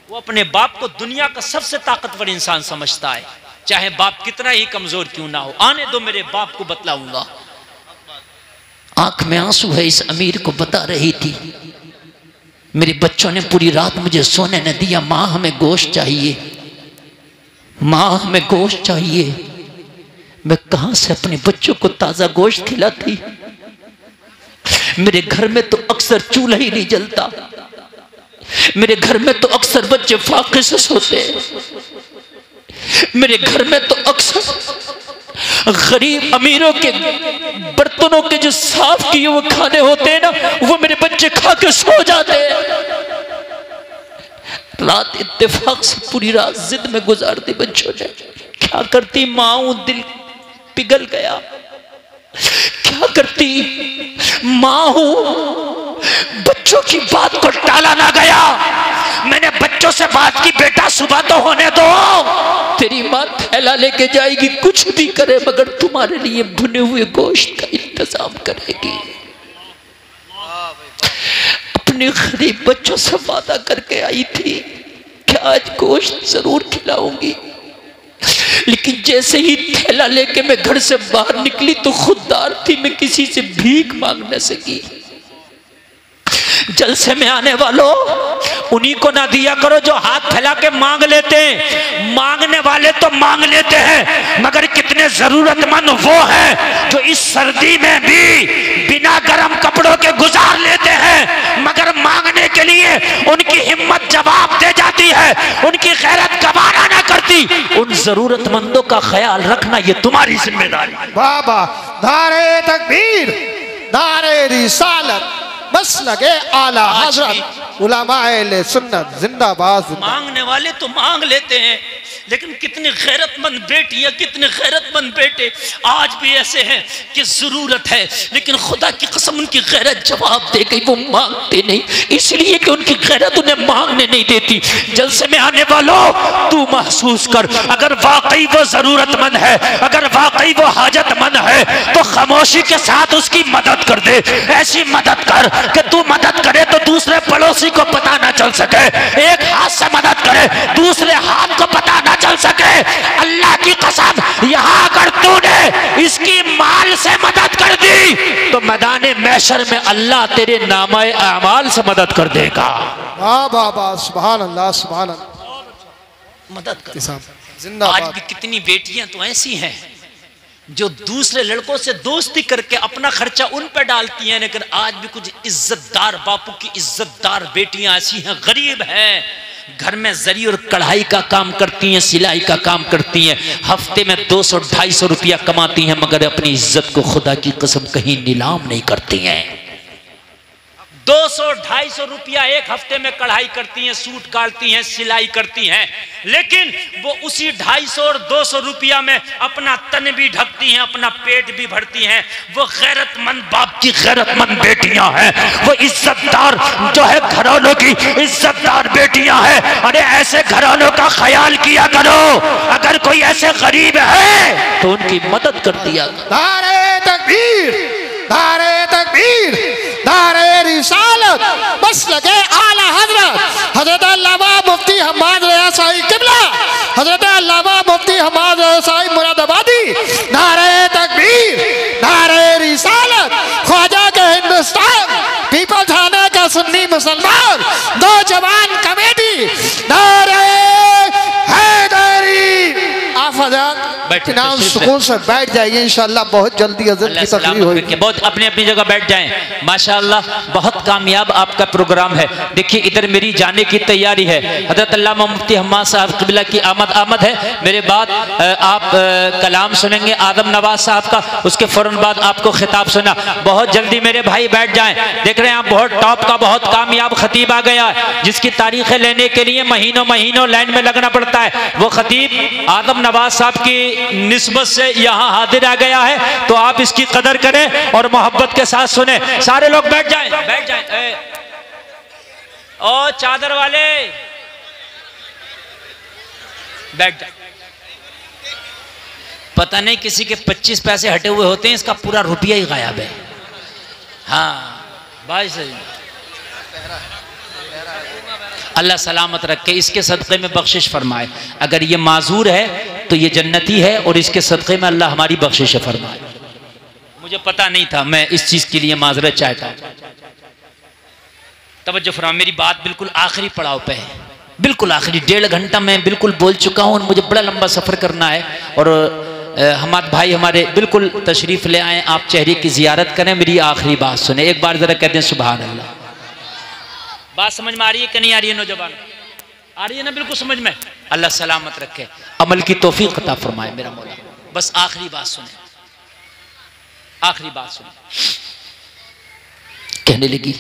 वो अपने बाप को दुनिया का सबसे ताकतवर इंसान समझता है, चाहे बाप कितना ही कमजोर क्यों ना हो। आने दो मेरे बाप को बतलाऊंगा। आंख में आंसू है इस अमीर को बता रही थी, मेरे बच्चों ने पूरी रात मुझे सोने न दिया। माँ हमें गोश्त चाहिए, माँ हमें गोश्त चाहिए। मैं कहां से अपने बच्चों को ताजा गोश्त खिलाती। मेरे घर में तो अक्सर चूल्हा ही नहीं जलता, मेरे घर में तो अक्सर बच्चे फाके से सोते, मेरे घर में तो अक्सर गरीब अमीरों के बर्तनों के जो साफ किए हुए खाने होते हैं ना वो मेरे बच्चे खा के सो जाते हैं। रात इत्तेफाक से पूरी रात जिद में गुजारती बच्चों ने। क्या करती माँ, दिल पिघल गया। क्या करती माँ हूं, बच्चों की बात को टाला ना गया। मैंने बच्चों से बात की, बेटा सुबह तो होने दो, तेरी माँ थैला लेके जाएगी, कुछ भी करे मगर तुम्हारे लिए भुने हुए गोश्त का इंतजाम करेगी। अपने गरीब बच्चों से वादा करके आई थी कि आज गोश्त जरूर खिलाऊंगी। लेकिन जैसे ही थैला लेके मैं घर से बाहर निकली तो खुददार थी, मैं किसी से भीख मांग न सकी। जलसे में आने वालों, उन्हीं को ना दिया करो जो हाथ फैला के मांग लेते हैं। मांगने वाले तो मांग लेते हैं, मगर कितने जरूरतमंद वो हैं जो इस सर्दी में भी बिना गर्म कपड़ों के गुजार लेते हैं, मगर मांगने के लिए उनकी हिम्मत जवाब दे जाती है, उनकी गैरत गवारा ना करती। उन जरूरतमंदों का ख्याल रखना ये तुम्हारी जिम्मेदारी है। बाबा नारे तकबीर, नारे रिसालत, मसलके आला हजरत उलमाए सुन्नत जिंदाबाद। मांगने वाले तो मांग लेते हैं, लेकिन कितने गैरतमंद बेटियां, कितने गैरतमंद बेटे आज भी ऐसे हैं कि जरूरत है, लेकिन खुदा की कसम उनकी गैरत जवाब दे गई, वो मांगते नहीं, इसलिए कि उनकी गैरत उन्हें मांगने नहीं देती। जलसे में आने वालों, तू महसूस कर, अगर वाकई वो जरूरतमंद है, अगर वाकई वो हाजतमंद है, तो खामोशी के साथ उसकी मदद कर दे। ऐसी मदद कर कि तू मदद करे तो दूसरे पड़ोसी को पता ना चल सके, एक हाथ से मदद करे दूसरे हाथ को पता ना चल सके। अल्लाह की कसम, यहाँ अगर तूने इसकी माल से मदद कर दी तो मैदाने महशर में अल्लाह तेरे नामाए अमाल से मदद कर देगा। वाह बाबा, सुभान अल्लाह, सुभान अल्लाह, मदद कर। जिंदाबाद। आज भी कितनी बेटियां तो ऐसी हैं जो दूसरे लड़कों से दोस्ती करके अपना खर्चा उन पर डालती हैं, लेकिन आज भी कुछ इज्जतदार बापू की इज्जतदार बेटियां ऐसी हैं, गरीब हैं, घर में जरी और कढ़ाई का काम करती हैं, सिलाई का काम करती हैं, हफ्ते में 200-250 रुपया कमाती हैं, मगर अपनी इज्जत को खुदा की कसम कहीं नीलाम नहीं करती हैं। 200-250 रुपया एक हफ्ते में कढ़ाई करती हैं, सूट काटती हैं, सिलाई करती हैं, लेकिन वो उसी 250 और 200 रुपया में अपना तन भी ढकती हैं, अपना पेट भी भरती हैं। वो गैरतमंद बाप की गैरतमंद बेटियां हैं, वो इज्जतदार जो है घरानों की इज्जतदार बेटियां हैं। अरे ऐसे घरानों का ख्याल किया करो, अगर कोई ऐसे गरीब है तो उनकी मदद कर दिया। नारे तकबीर, नारे तकबीर, नारे रिसालत, मसलके आला हजरत हजरत अल्लामा मुफ्ती हम्माद रज़ा साहिब किबला, हजरत अल्लामा मुफ्ती हम्माद रज़ा साहिब मुरादाबादी। नारे तकबीर, नारे रिसालत, ख्वाजा के हिंदुस्तान पीपल थाने का सुन्नी मुसलमान नौजवान कमेटी। नारे हैदरी। आप इनाम सुकून से बैठ जाइए, इंशाअल्लाह बहुत जल्दी अज़न की तकरीर होगी। बहुत अपनी अपनी जगह बैठ जाएं। माशाअल्लाह बहुत कामयाब आपका प्रोग्राम है। देखिए इधर मेरी जाने की तैयारी है, हज़रत अल्लामा मुफ्ती हम्माद साहब क़िबला की आमद है। मेरे बाद आप कलाम सुनेंगे आदम नवाज साहब का, उसके फौरन बाद आपको खिताब सुना। बहुत जल्दी मेरे भाई बैठ जाएं। देख रहे हैं आप, बहुत टॉप का बहुत कामयाब खतीब आ गया है, जिसकी तारीखें लेने के लिए महीनों महीनों लाइन में लगना पड़ता है। वो खतीब आदम नवाज साहब की निस्बत से यहाँ हाजिर आ गया है, तो आप इसकी कदर करें और मोहब्बत के साथ सुने। सारे लोग बैठ जाएं, बैठ जाएं। ओ चादर वाले बैठ जाए। पता नहीं किसी के 25 पैसे हटे हुए होते हैं, इसका पूरा रुपया ही गायब है। हाँ भाई सही, अल्लाह सलामत रखे, इसके सदक़े में बख्शिश फरमाए। अगर ये माजूर है तो ये जन्नती है, और इसके सदक़े में अल्लाह हमारी बख्शिश फरमाए। मुझे पता नहीं था, मैं इस चीज़ के लिए माजरत चाहता हूँ। तवज्जो फरमाओ, मेरी बात बिल्कुल आखिरी पड़ाव पे है, बिल्कुल आखिरी। 1.5 घंटा मैं बिल्कुल बोल चुका हूँ और मुझे बड़ा लंबा सफ़र करना है। और हमारे भाई हमारे बिल्कुल तशरीफ़ ले आए, आप चेहरे की ज़ियारत करें, मेरी आखिरी बात सुने। एक बार ज़रा कहते हैं सुभान अल्लाह। बात समझ में आ रही है कि नहीं आ रही है? नौजवान आ रही है ना? बिल्कुल समझ में। अल्लाह सलामत रखे, अमल की तौफीक अता फरमाए मेरा मौला। बस आखिरी बात सुने, आखिरी बात सुने। कहने लगी,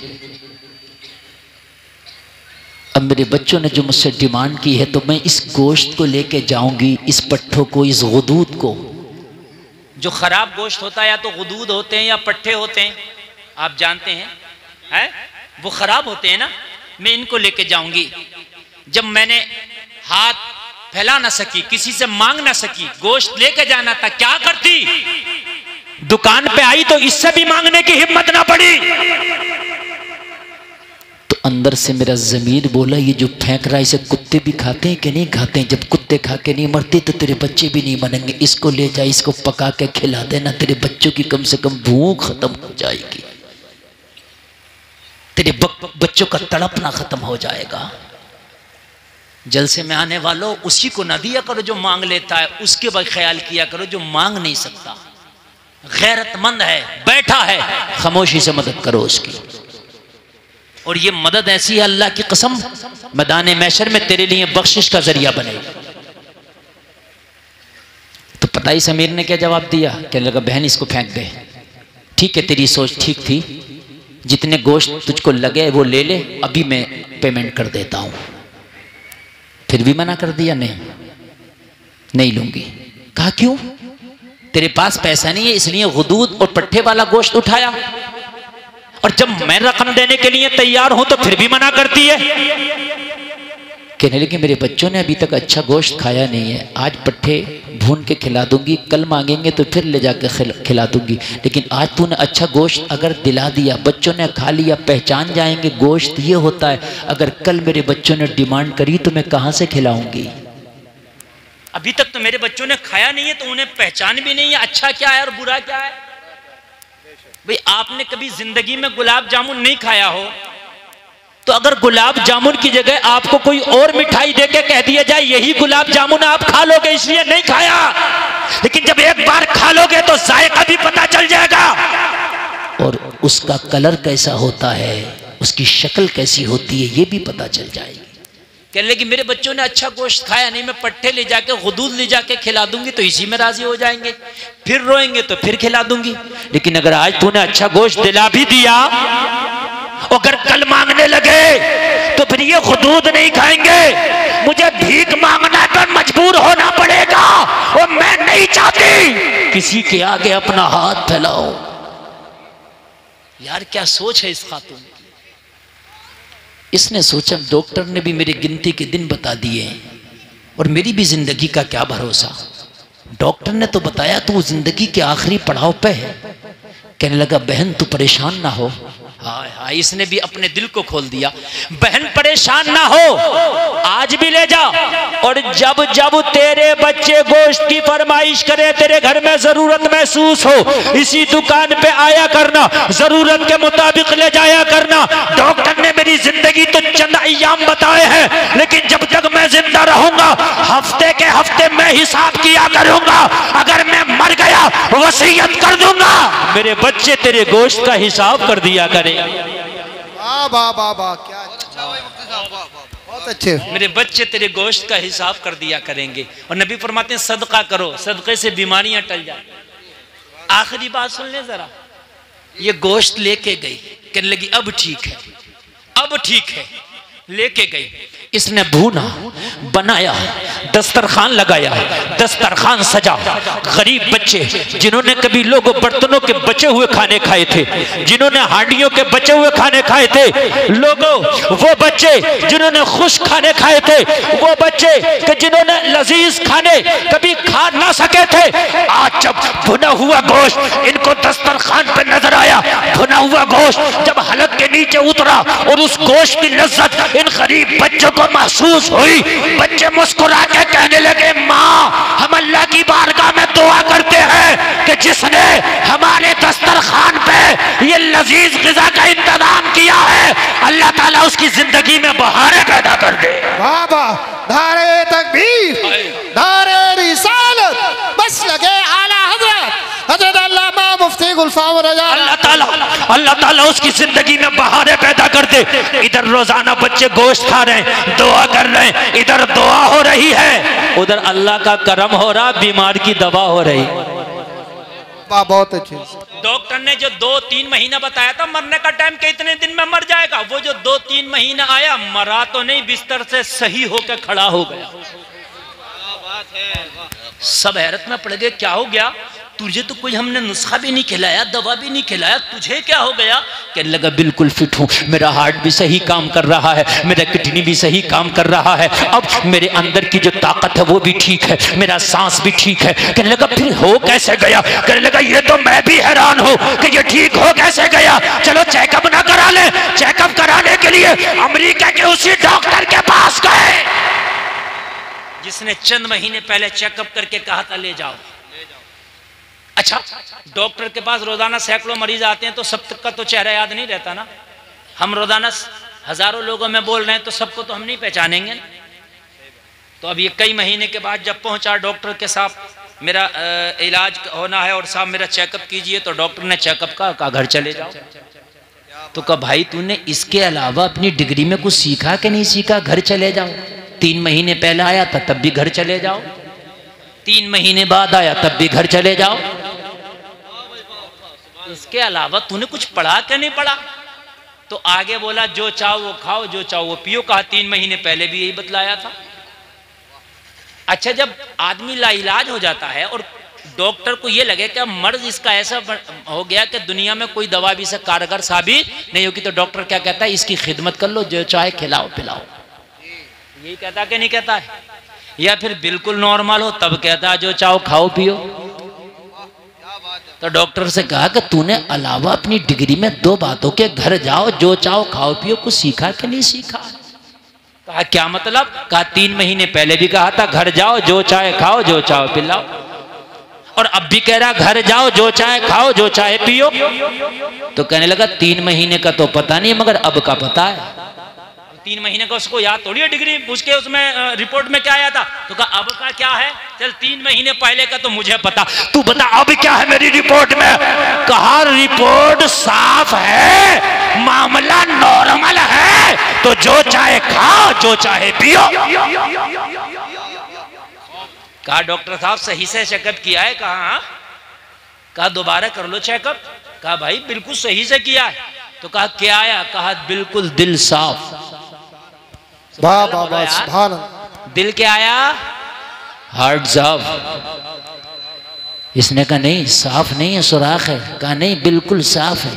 अब मेरे बच्चों ने जो मुझसे डिमांड की है, तो मैं इस गोश्त को लेके जाऊंगी, इस पट्ठों को, इस गुदूद को। जो खराब गोश्त होता है या तो गुदूद होते हैं या पट्ठे होते हैं, आप जानते हैं, वो खराब होते हैं ना। मैं इनको लेके जाऊंगी। जब मैंने हाथ फैला ना सकी, किसी से मांग ना सकी, गोश्त लेके जाना था, क्या करती? दुकान पे आई तो इससे भी मांगने की हिम्मत ना पड़ी, तो अंदर से मेरा ज़मीर बोला ये जो फेंक रहा है इसे कुत्ते भी खाते हैं कि नहीं खाते हैं? जब कुत्ते खा के नहीं मरते तो तेरे बच्चे भी नहीं मरेंगे। इसको ले जा, इसको पका के खिला देना, तेरे बच्चों की कम से कम भूख खत्म हो जाएगी, तेरे बच्चों का तड़पना खत्म हो जाएगा। जलसे में आने वालों उसी को ना दिया करो जो मांग लेता है, उसके बाद ख्याल किया करो जो मांग नहीं सकता, गैरतमंद है, बैठा है, खामोशी से मदद करो उसकी। और ये मदद ऐसी है अल्लाह की कसम मैदान महशर में तेरे लिए बख्शिश का जरिया बनेगी। तो पता ही समीर ने क्या जवाब दिया? कहने लगा बहन इसको फेंक दे। ठीक है तेरी सोच ठीक थी, जितने गोश्त तुझको लगे वो ले ले, अभी मैं पेमेंट कर देता हूं। फिर भी मना कर दिया, नहीं लूंगी। कहा क्यों? तेरे पास पैसा नहीं है इसलिए गुदूद और पट्ठे वाला गोश्त उठाया, और जब मैं रकम देने के लिए तैयार हूं तो फिर भी मना करती है। कहने लगे मेरे बच्चों ने अभी तक अच्छा गोश्त खाया नहीं है, आज पट्ठे भून के खिला दूंगी, कल मांगेंगे तो फिर ले जाकर खिला दूंगी, लेकिन आज तूने अच्छा गोश्त अगर दिला दिया, बच्चों ने खा लिया, पहचान जाएंगे गोश्त ये होता है। अगर कल मेरे बच्चों ने डिमांड करी तो मैं कहां से खिलाऊंगी? अभी तक तो मेरे बच्चों ने खाया नहीं है तो उन्हें पहचान भी नहीं है अच्छा क्या है और बुरा क्या है। भाई आपने कभी जिंदगी में गुलाब जामुन नहीं खाया हो तो अगर गुलाब जामुन की जगह आपको कोई और मिठाई देके कह दिया जाए यही गुलाब जामुन आप खा लोगे इसलिए नहीं खाया, लेकिन जब एक बार खा लोगे तो जायका भी पता चल जाएगा और उसका कलर कैसा होता है, उसकी शक्ल कैसी होती है ये भी पता चल जाएगी। कहने लगी मेरे बच्चों ने अच्छा गोश्त खाया नहीं, मैं पट्टे ले जाके गुदूद ले जाके खिला दूंगी तो इसी में राजी हो जाएंगे, फिर रोएंगे तो फिर खिला दूंगी, लेकिन अगर आज तूने अच्छा गोश्त दिला भी दिया, अगर कल मांगने लगे तो फिर ये गुदूद नहीं खाएंगे, मुझे भीख मांगना पर मजबूर होना पड़ेगा और मैं नहीं चाहती किसी के आगे अपना हाथ फैलाओ। यार क्या सोच है इस खातून की। इसने सोचा डॉक्टर ने भी मेरी गिनती के दिन बता दिए और मेरी भी जिंदगी का क्या भरोसा। डॉक्टर ने तो बताया तू जिंदगी के आखिरी पड़ाव पे है। कहने लगा बहन तू परेशान ना हो। हाय हाय इसने भी अपने दिल को खोल दिया। बहन परेशान ना हो, आज भी ले जा, और जब जब तेरे बच्चे गोश्त की फरमाइश करे, तेरे घर में जरूरत महसूस हो, इसी दुकान पे आया करना, जरूरत के मुताबिक ले जाया करना। डॉक्टर ने मेरी जिंदगी तो चंद अय्याम बताए हैं, लेकिन जब तक मैं जिंदा रहूंगा हफ्ते के हफ्ते मैं हिसाब किया करूंगा, अगर मैं मर गया वसीयत कर दूंगा मेरे बच्चे तेरे गोश्त का हिसाब कर दिया करे। वाह वाह वाह वाह, क्या बहुत अच्छे। मेरे बच्चे तेरे गोश्त का हिसाब कर दिया करेंगे। और नबी फरमाते हैं सदका करो, सदके से बीमारियां टल जाए। आखिरी बात सुन ले जरा, ये गोश्त लेके गई, कहने लगी अब ठीक है, अब ठीक है, लेके गई। इसने भूना, बनाया, दस्तरखान लगाया, दस्तरखान सजा। गरीब बच्चे जिन्होंने कभी लोगों बर्तनों के बचे हुए खाने खाए थे, जिन्होंने हांडियों के बचे हुए खाने खाए थे, लोगों वो बच्चे जिन्होंने खुश खाने खाए थे, वो बच्चे कि जिन्होंने लजीज खाने कभी खा ना सके थे, आज जब भुना हुआ गोश्त इनको दस्तरखान पे नजर आया, भुना हुआ गोश्त जब हलक के नीचे उतरा और उस गोश्त की लज्जत इन गरीब बच्चों को महसूस हुई, बच्चे मुस्कुरा के कहने लगे माँ हम अल्लाह की बारगाह में दुआ करते हैं कि जिसने हमारे दस्तरखान पे ये लजीज ग़िज़ा का इंतजाम किया है अल्लाह ताला उसकी जिंदगी में बहारें पैदा कर दे। वाह वाह, नारे तकबीर, नारे रिसालत, बस लगे आला हजरत अल्लामा मुफ्ती गुलफाम रजा। अल्लाह ताला उसकी जिंदगी में बहारें पैदा कर दे। इधर रोजाना बच्चे गोश्त खा रहे हैं, दुआ कर रहे हैं, इधर दुआ हो रही है, उधर अल्लाह का करम हो रहा, बीमार की दवा हो रही। वाह बहुत अच्छे। डॉक्टर ने जो 2-3 महीना बताया था मरने का टाइम के इतने दिन में मर जाएगा, वो जो 2-3 महीना आया, मरा तो नहीं, बिस्तर से सही होकर खड़ा हो गया। सब हैरत में पड़ गए क्या हो गया। तुझे तो कोई हमने नुस्खा भी नहीं खिलाया, दवा भी नहीं खिलाया, तुझे क्या हो गया? कहने लगा बिल्कुल फिट हूँ, मेरा हार्ट भी सही काम कर रहा है, मेरा किडनी भी सही काम कर रहा है, अब मेरे अंदर की जो ताकत है वो भी ठीक है, मेरा सांस भी ठीक है। कहने लगा फिर हो कैसे गया? कहने लगा ये तो मैं भी हैरान हूँ कि ये ठीक हो कैसे गया। चलो चेकअप ना करा ले। चेकअप कराने के लिए अमेरिका के उसी डॉक्टर के पास गए जिसने चंद महीने पहले चेकअप करके कहा था ले जाओ। अच्छा, डॉक्टर के पास रोजाना सैकड़ों मरीज आते हैं तो सब तक का तो चेहरा याद नहीं रहता ना। हम रोजाना हजारों लोगों में बोल रहे हैं तो सबको तो हम नहीं पहचानेंगे। तो अब ये कई महीने के बाद जब पहुंचा डॉक्टर के साथ मेरा इलाज होना है और साहब मेरा चेकअप कीजिए, तो डॉक्टर ने चेकअप कहा घर चले जाओ। तो कहा भाई तूने इसके अलावा अपनी डिग्री में कुछ सीखा कि नहीं सीखा? घर चले जाओ। 3 महीने पहले आया था तब भी घर चले जाओ, 3 महीने बाद आया तब भी घर चले जाओ। इसके अलावा तूने कुछ पढ़ा क्या नहीं पढ़ा? तो आगे बोला जो चाहो वो खाओ, जो चाहो वो पियो। कहा 3 महीने पहले भी यही बतलाया था। अच्छा, जब आदमी लाइलाज हो जाता है और डॉक्टर को ये लगे कि मर्ज इसका ऐसा हो गया कि दुनिया में कोई दवा भी से कारगर साबित नहीं होगी, तो डॉक्टर क्या कहता है? इसकी खिदमत कर लो, जो चाहे खिलाओ पिलाओ। यही कहता कि नहीं कहता है? या फिर बिल्कुल नॉर्मल हो तब कहता है जो चाहो खाओ पियो। तो डॉक्टर से कहा कि तूने अलावा अपनी डिग्री में 2 बातों के घर जाओ, जो चाहो खाओ पियो, कुछ सीखा कि नहीं सीखा? कहा क्या मतलब? कहा 3 महीने पहले भी कहा था घर जाओ, जो चाहे खाओ, जो चाहो पिलाओ, और अब भी कह रहा घर जाओ, जो चाहे खाओ, जो चाहे पियो। तो कहने लगा 3 महीने का तो पता नहीं मगर अब का पता है। 3 महीने का उसको याद थोड़ी है, डिग्री पूछ के उसमें रिपोर्ट में क्या आया था? तो कहा अब का क्या है? चल 3 महीने पहले का तो मुझे पता, तू बता अब क्या है मेरी रिपोर्ट में? कहा रिपोर्ट साफ है, मामला नॉर्मल है, तो जो चाहे खाओ, जो चाहे पियो। कहा डॉक्टर साहब सही से चेकअप किया है? कहा दोबारा कर लो चेकअप। कहा भाई बिल्कुल सही से किया है। तो कहा क्या आया? कहा बिल्कुल दिल साफ। वाह वाह वाह, सुभान अल्लाह। दिल क्या आया? हार्ट साफ। इसने कहा नहीं साफ नहीं है, सुराख है। कहा नहीं बिल्कुल साफ है।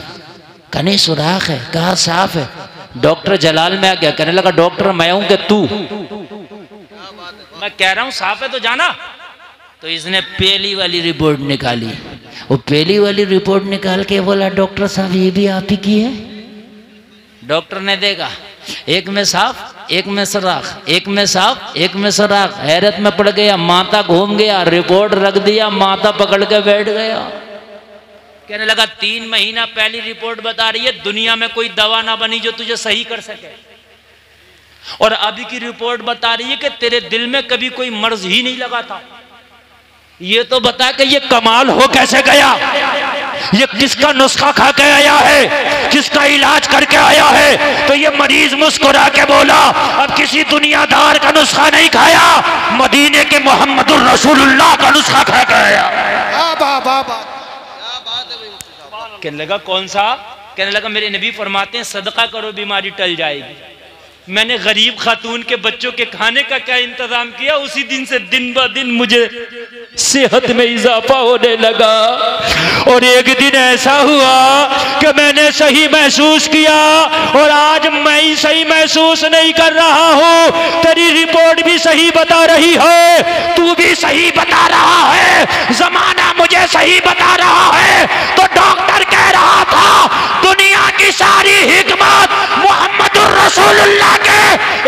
कहा नहीं सुराख है। कहा साफ है। डॉक्टर जलाल में आ गया, कहने लगा डॉक्टर मैं हूं कि तू? मैं कह रहा हूं साफ है तो जाना। तो इसने पहली वाली रिपोर्ट निकाली। वो पहली वाली रिपोर्ट निकाल के बोला डॉक्टर साहब ये भी आप ही की है। डॉक्टर ने देखा, एक में साफ, एक में सुराख, एक में साफ, एक में सुराख। हैरत में पड़ गया, माथा घूम गया, रिपोर्ट रख दिया, माथा पकड़ के बैठ गया। कहने लगा 3 महीना पहली रिपोर्ट बता रही है दुनिया में कोई दवा ना बनी जो तुझे सही कर सके, और अभी की रिपोर्ट बता रही है कि तेरे दिल में कभी कोई मर्ज ही नहीं लगा था। ये तो बता कि ये कमाल हो कैसे गया? ये किसका नुस्खा खा के आया है, किसका इलाज करके आया है? तो ये मरीज मुस्कुरा के बोला अब किसी दुनियादार का नुस्खा नहीं खाया, मदीने के मोहम्मदुर रसूलुल्लाह का नुस्खा खा के आया। कहने लगा कौन सा? कहने लगा मेरे नबी फरमाते हैं सदका करो बीमारी टल जाएगी। मैंने गरीब खातून के बच्चों के खाने का क्या इंतजाम किया, उसी दिन से दिन ब दिन मुझे सेहत में इजाफा होने लगा। और एक दिन ऐसा हुआ कि मैंने सही महसूस किया, और आज मैं ही सही महसूस नहीं कर रहा हूँ। तेरी रिपोर्ट भी सही बता रही है, तू भी सही बता रहा है, जमाना मुझे सही बता रहा है। तो डॉक्टर कह रहा था दुनिया की सारी हिकमत मोहम्मदुर रसूलुल्लाह के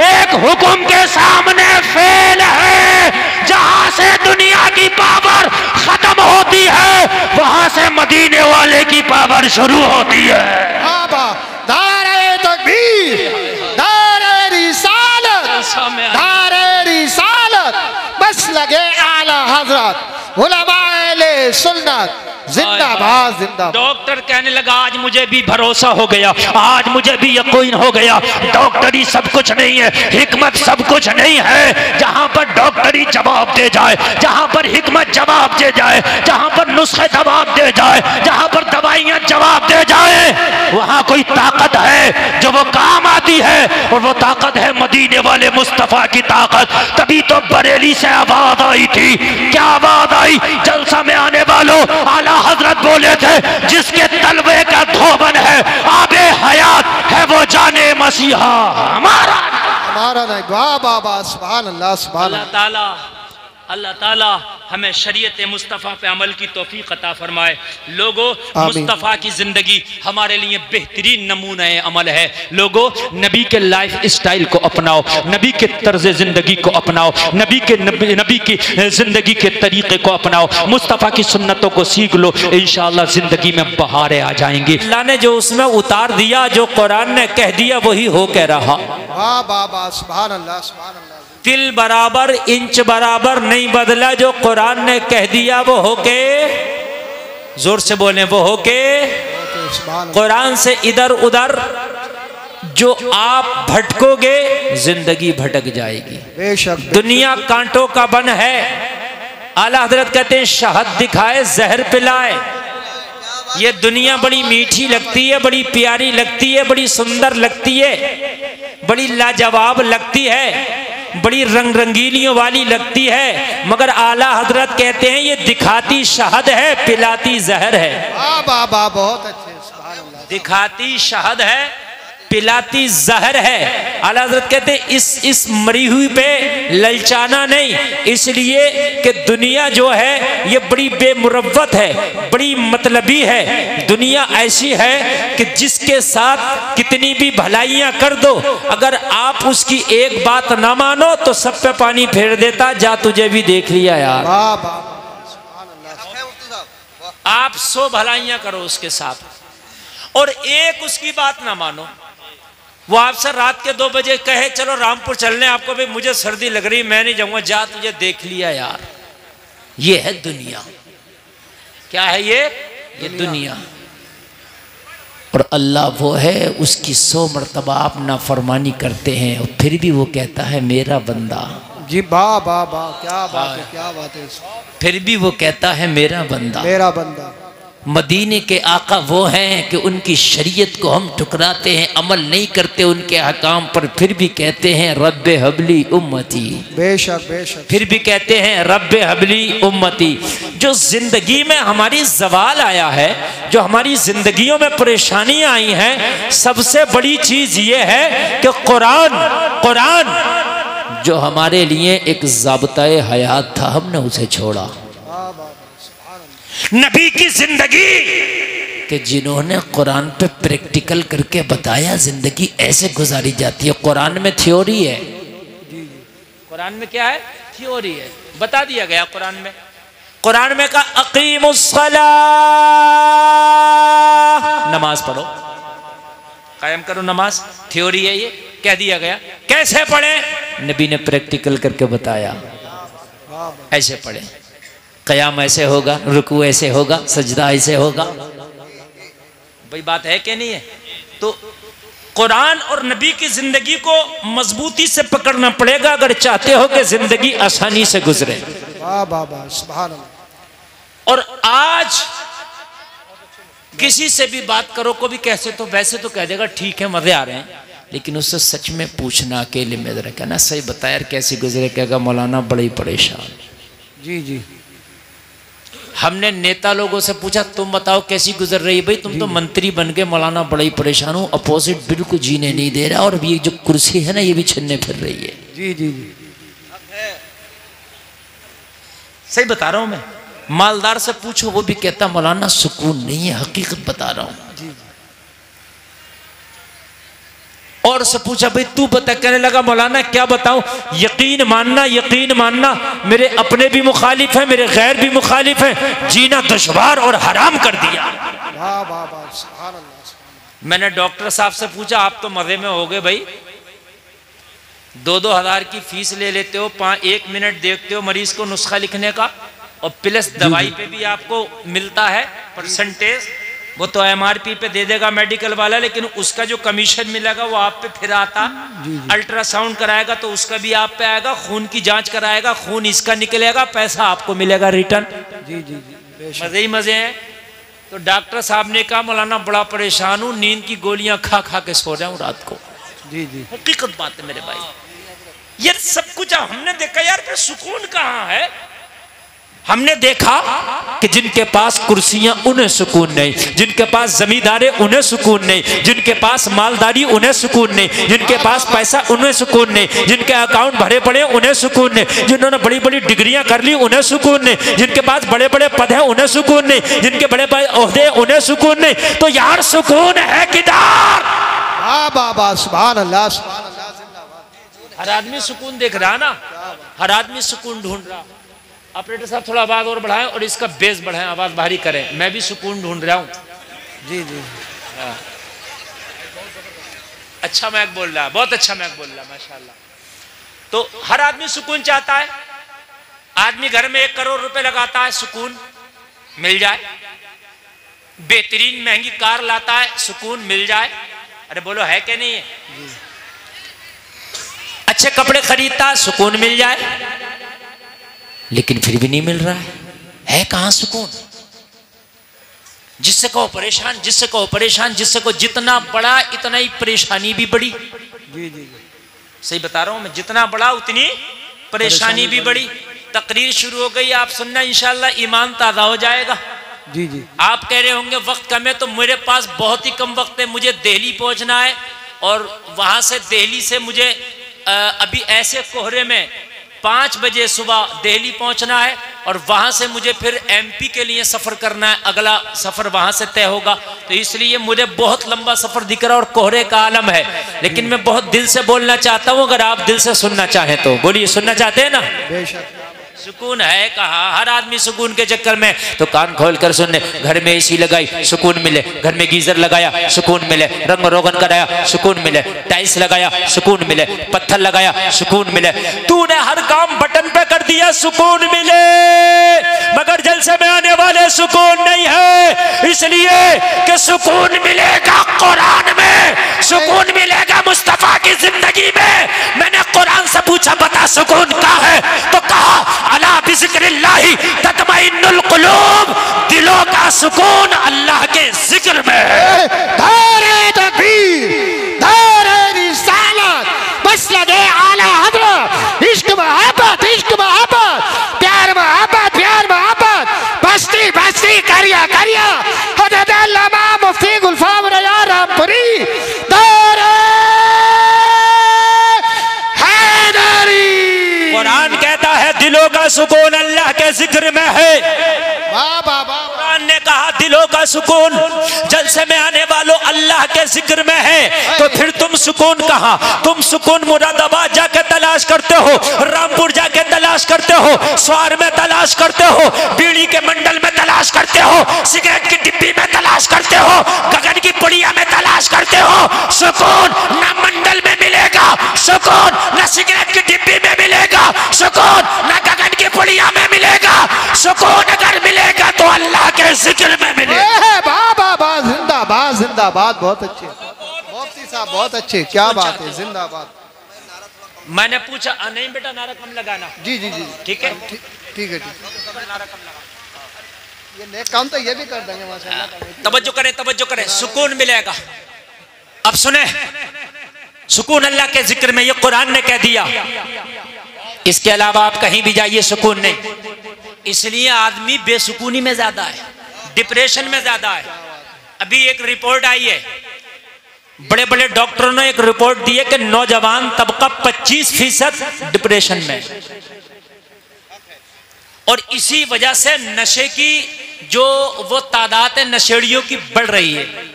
एक हुक्म के सामने फेल है। जहां से दुनिया की पावर खत्म होती है वहां से मदीने वाले की पावर शुरू होती है। नारे तकबीर, नारे रिसालत, नारे रिसालत, बस लगे आला हजरत उलमाए सुन्नत जिंदाबाद जिंदाबाद। डॉक्टर कहने लगा आज मुझे भी भरोसा हो गया, आज मुझे भी यकीन हो गया डॉक्टरी सब कुछ नहीं है, हिकमत सब कुछ नहीं है। जहां पर डॉक्टरी जवाब दे जाए, जहां पर हिकमत जवाब दे जाए, जहां पर नुस्खे जवाब दे जाए, जहां पर दवाइयां जवाब दे जाए, वहां कोई ताकत है जो वो काम आती है, और वो ताकत है मदीने वाले मुस्तफा की ताकत। तभी तो बरेली से आवाज आई थी। क्या आवाज आई? जलसा में आने वालों, आला हजरत बोले थे, जिसके तलवे का धोबन है आबे हयात है वो जाने मसीहा हमारा नहीं। वाह वाह वाह, सुभान अल्लाह, सुभान अल्लाह ताला हमें शरीयत मुस्तफ़ा पे अमल की तौफीक अता फरमाए। लोगों, मुस्तफ़ा की ज़िंदगी हमारे लिए बेहतरीन नमूना अमल है। लोगों, नबी के लाइफ स्टाइल को अपनाओ, नबी के तर्ज ज़िंदगी को अपनाओ, नबी की ज़िंदगी के तरीक़े को अपनाओ, मुस्तफ़ा की सुन्नतों को सीख लो, इंशाअल्लाह ज़िंदगी में बहारें आ जाएंगी। अल्लाह ने जो उसमें उतार दिया, जो कुरान ने कह दिया, वही हो कह रहा। वाह वाह वाह, सुभान अल्लाह, सुभान अल्लाह। तिल बराबर इंच बराबर नहीं बदला, जो कुरान ने कह दिया वो होके, जोर से बोले, वो होके कुरान से इधर उधर जो आप भटकोगे जिंदगी भटक जाएगी। बेशक दुनिया कांटों का बन है। आला हजरत कहते हैं शहद दिखाए जहर पिलाए। ये दुनिया बड़ी मीठी लगती है, बड़ी प्यारी लगती है, बड़ी सुंदर लगती है, बड़ी लाजवाब लगती है, बड़ी रंग रंगीलियों वाली लगती है, मगर आला हजरत कहते हैं ये दिखाती शहद है, पिलाती जहर है। वाह वाह वाह, बहुत अच्छे, सुभान अल्लाह। दिखाती शहद है, पिलाती जहर है। आला हजरत कहते हैं इस मरी हुई पे ललचाना नहीं, इसलिए कि दुनिया जो है ये बड़ी बेमुरव्वत है, बड़ी मतलबी है। दुनिया ऐसी है कि जिसके साथ कितनी भी भलाइयां कर दो, अगर आप उसकी एक बात ना मानो तो सब पे पानी फेर देता, जा तुझे भी देख लिया यार। वाह वाह, सुभान अल्लाह। आप 100 भलाइयां करो उसके साथ और एक उसकी बात ना मानो, वो आपसे रात के 2 बजे कहे चलो रामपुर चलने, आपको भाई मुझे सर्दी लग रही, मैं नहीं जाऊंगा, जा तुझे देख लिया यार। ये है दुनिया। क्या है ये दुनिया। और अल्लाह वो है, उसकी 100 मरतबा आप नाफरमानी करते हैं और फिर भी वो कहता है मेरा बंदा। जी वाह वाह वाह, क्या बात है, क्या बात है। फिर भी वो कहता है मेरा बंदा, मेरा बंदा। मदीने के आका वो हैं कि उनकी शरीयत को हम ठुकराते हैं, अमल नहीं करते उनके हकाम पर, फिर भी कहते हैं रब्बे हबली उम्मती। बेशक बेशक। फिर भी कहते हैं रब्बे हबली उम्मती। जो जिंदगी में हमारी जवाल आया है, जो हमारी जिंदगियों में परेशानियां आई हैं, सबसे बड़ी चीज ये है कि कुरान जो हमारे लिए एक ज़ाब्ता-ए हयात था, हमने उसे छोड़ा। नबी की जिंदगी कि जिन्होंने कुरान पे प्रैक्टिकल करके बताया जिंदगी ऐसे गुजारी जाती है। कुरान में थ्योरी है, कुरान में क्या है? थ्योरी है, बता दिया गया कुरान में। कुरान में कहा अकीमुस्सलाह, नमाज पढ़ो, कायम करो नमाज, थ्योरी है ये, कह दिया गया। कैसे पढ़े? नबी ने प्रैक्टिकल करके बताया, ऐसे पढ़े, क़याम ऐसे होगा, रुकू ऐसे होगा, सजदा ऐसे होगा। भाई बात है कि नहीं है? तो कुरान और नबी की जिंदगी को मजबूती से पकड़ना पड़ेगा अगर चाहते हो कि जिंदगी आसानी से गुजरे। वाह वाह वाह, सुभान अल्लाह। और आज किसी से भी बात करो, को भी कैसे, तो वैसे तो कह देगा ठीक है मजे आ रहे हैं, लेकिन उससे सच में पूछना अकेले में जरा, कहना सही बता यार कैसे गुजरे, कहेगा मौलाना बड़ी परेशान। जी जी। हमने नेता लोगों से पूछा तुम बताओ कैसी गुजर रही है? भाई तुम तो मंत्री बन गए, मौलाना बड़ा ही परेशान हूँ, अपोजिट बिल्कुल जीने नहीं दे रहा, और ये जो कुर्सी है ना ये भी छीनने फिर रही है। जी जी जी, सही बता रहा हूँ मैं। मालदार से पूछो, वो भी कहता मौलाना सुकून नहीं है, हकीकत बता रहा हूँ। और से पूछा भाई तू बता, कहने लगा मौलाना क्या बताऊं, यकीन मानना, मेरे अपने भी मुखालिफ हैं, मेरे गैर भी मुखालिफ हैं, जीना दुश्वार और हराम कर दिया। वाह वाह वाह, सुभान अल्लाह। मैंने डॉक्टर साहब से पूछा आप तो मजे में हो गए भाई, 2-2 हज़ार की फीस ले लेते हो, 1 मिनट देखते हो मरीज को नुस्खा लिखने का, और प्लस दवाई पे भी आपको मिलता है परसेंटेज, वो तो MRP पे दे देगा मेडिकल वाला, लेकिन उसका जो कमीशन मिलेगा वो आप पे फिर आता। अल्ट्रासाउंड कराएगा तो उसका भी आप पे आएगा, खून की जांच कराएगा, खून इसका निकलेगा, पैसा आपको मिलेगा रिटर्न। जी जी जी, मजे ही मजे हैं। तो डॉक्टर साहब ने कहा मौलाना बड़ा परेशान हूँ, नींद की गोलियां खा खा के सो रहा हूँ रात को। जी जी, हकीकत बात है मेरे भाई। यार सब कुछ हमने देखा यार, फिर सुकून कहाँ है? हमने देखा कि जिनके पास कुर्सियां उन्हें सुकून नहीं, जिनके पास जमींदारे उन्हें सुकून नहीं, जिनके पास मालदारी उन्हें सुकून नहीं, जिनके पास पैसा उन्हें सुकून नहीं, जिनके अकाउंट भरे पड़े उन्हें सुकून नहीं, जिन्होंने बड़ी बड़ी डिग्रियां कर ली उन्हें सुकून नहीं, जिनके पास बड़े बड़े पद हैं उन्हें सुकून नहीं, जिनके बड़े बड़े ओहदे उन्हें सुकून नहीं। तो यार सुकून है किधर? बाबा सुभान अल्लाह। हर आदमी सुकून देख रहा ना, हर आदमी सुकून ढूंढ रहा। ऑपरेटर साहब थोड़ा आवाज और बढ़ाएं और इसका बेस बढ़ाएं, आवाज भारी करें। मैं भी सुकून ढूंढ रहा हूं। जी जी, अच्छा मैक बोल रहा, बहुत अच्छा मैक बोल रहा, माशाल्लाह। तो हर आदमी सुकून चाहता है। आदमी घर में 1 करोड़ रुपए लगाता है, सुकून मिल जाए। बेहतरीन महंगी कार लाता है, सुकून मिल जाए। अरे बोलो है कि नहीं है? अच्छे कपड़े खरीदता है, सुकून मिल जाए। लेकिन फिर भी नहीं मिल रहा है कहां सुकून? जिससे कहो परेशान, जिससे कहो परेशान, जिससे को जितना बड़ा इतना ही परेशानी भी बड़ी। जी जी, सही बता रहा हूं मैं, जितना बड़ा उतनी परेशानी भी बड़ी। तकरीर शुरू हो गई, आप सुनना, इंशाल्लाह ईमान ताजा हो जाएगा। जी जी, आप कह रहे होंगे वक्त कम है, तो मेरे पास बहुत ही कम वक्त है। मुझे दिल्ली पहुंचना है और वहां से दिल्ली से मुझे अभी ऐसे कोहरे में 5 बजे सुबह दिल्ली पहुंचना है और वहां से मुझे फिर MP के लिए सफर करना है। अगला सफर वहां से तय होगा, तो इसलिए मुझे बहुत लंबा सफर दिख रहा है और कोहरे का आलम है। लेकिन मैं बहुत दिल से बोलना चाहता हूं, अगर आप दिल से सुनना चाहें तो बोलिए। सुनना चाहते हैं ना? बेशक। सुकून है कहा? हर आदमी सुकून के चक्कर में तो कान खोल कर सुनने। घर में AC लगाई, सुकून मिले। घर में गीजर लगाया, सुकून मिले। रंग रोगन कराया, सुकून मिले। टाइल्स लगाया, सुकून मिले। पत्थर लगाया, सुकून मिले। तूने हर काम बटन पे कर दिया, सुकून मिले। मगर जलसे में आने वाले सुकून नहीं है, इसलिए कि सुकून मिलेगा कुरान में, सुकून मिलेगा मुस्तफा की जिंदगी में। मैंने कुरान से पूछा, बता सुकून कहाँ है? तो कहा अला बिज़िक्रिल्लाहि तत्मइन्नुल कुलूब, दिलों का सुकून अल्लाह के जिक्र में है। नारे तकबीर, नारे रिसालत, मसलके आला हज़रत, इश्क मोहब्बत, इश्क मोहब्बत, प्यार मोहब्बत, प्यार मोहब्बत, बस्ती बस्ती करिया करिया, हज़रत अल्लामा मुफ्ती गुलफाम रज़ा रामपुरी, नारे हैदरी। कुरान कहता है दिलों का सुकून अल्लाह के जिक्र में है। कुरान ने कहा दिलों का सुकून जलसे में आने वालों अल्लाह के जिक्र में है। तो फिर तुम सुकून कहाँ? तुम सुकून मुरादाबाद जाके तलाश करते हो, रामपुर जाके तलाश करते हो, स्वार में तलाश करते हो, बीड़ी के मंडल में तलाश करते हो, सिगरेट की डिब्बी में तलाश करते हो, गगन की पुड़िया में तलाश करते हो। सुकून न मंडल में मिलेगा, सुकून न सिगरेट की डिब्बी में मिलेगा, सुकून न गगन की पुड़िया में मिलेगा। सुकून अगर मिलेगा तो अल्लाह के जिक्र में मिलेगा। बाबा जिंदाबाद, जिंदाबाद। बहुत अच्छे मुफ्ती साहब, बहुत अच्छे, क्या बात है, जिंदाबाद। मैंने पूछा नहीं बेटा, नारा कम लगाना। जी जी जी, ठीक है, ठीक है, नारा कम लगा। ये नेक काम तो ये भी कर देंगे माशाल्लाह। तवज्जो करें, तवज्जो करें, सुकून मिलेगा। अब सुने, सुकून अल्लाह के जिक्र में, ये कुरान ने कह दिया। इसके अलावा आप कहीं भी जाइए सुकून नहीं। इसलिए आदमी बेसुकूनी में ज्यादा है, डिप्रेशन में ज्यादा है। अभी एक रिपोर्ट आई है, बड़े बड़े डॉक्टरों ने एक रिपोर्ट दी है कि नौजवान तबका 25% डिप्रेशन में, और इसी वजह से नशे की जो वो तादाद है नशेड़ियों की बढ़ रही है।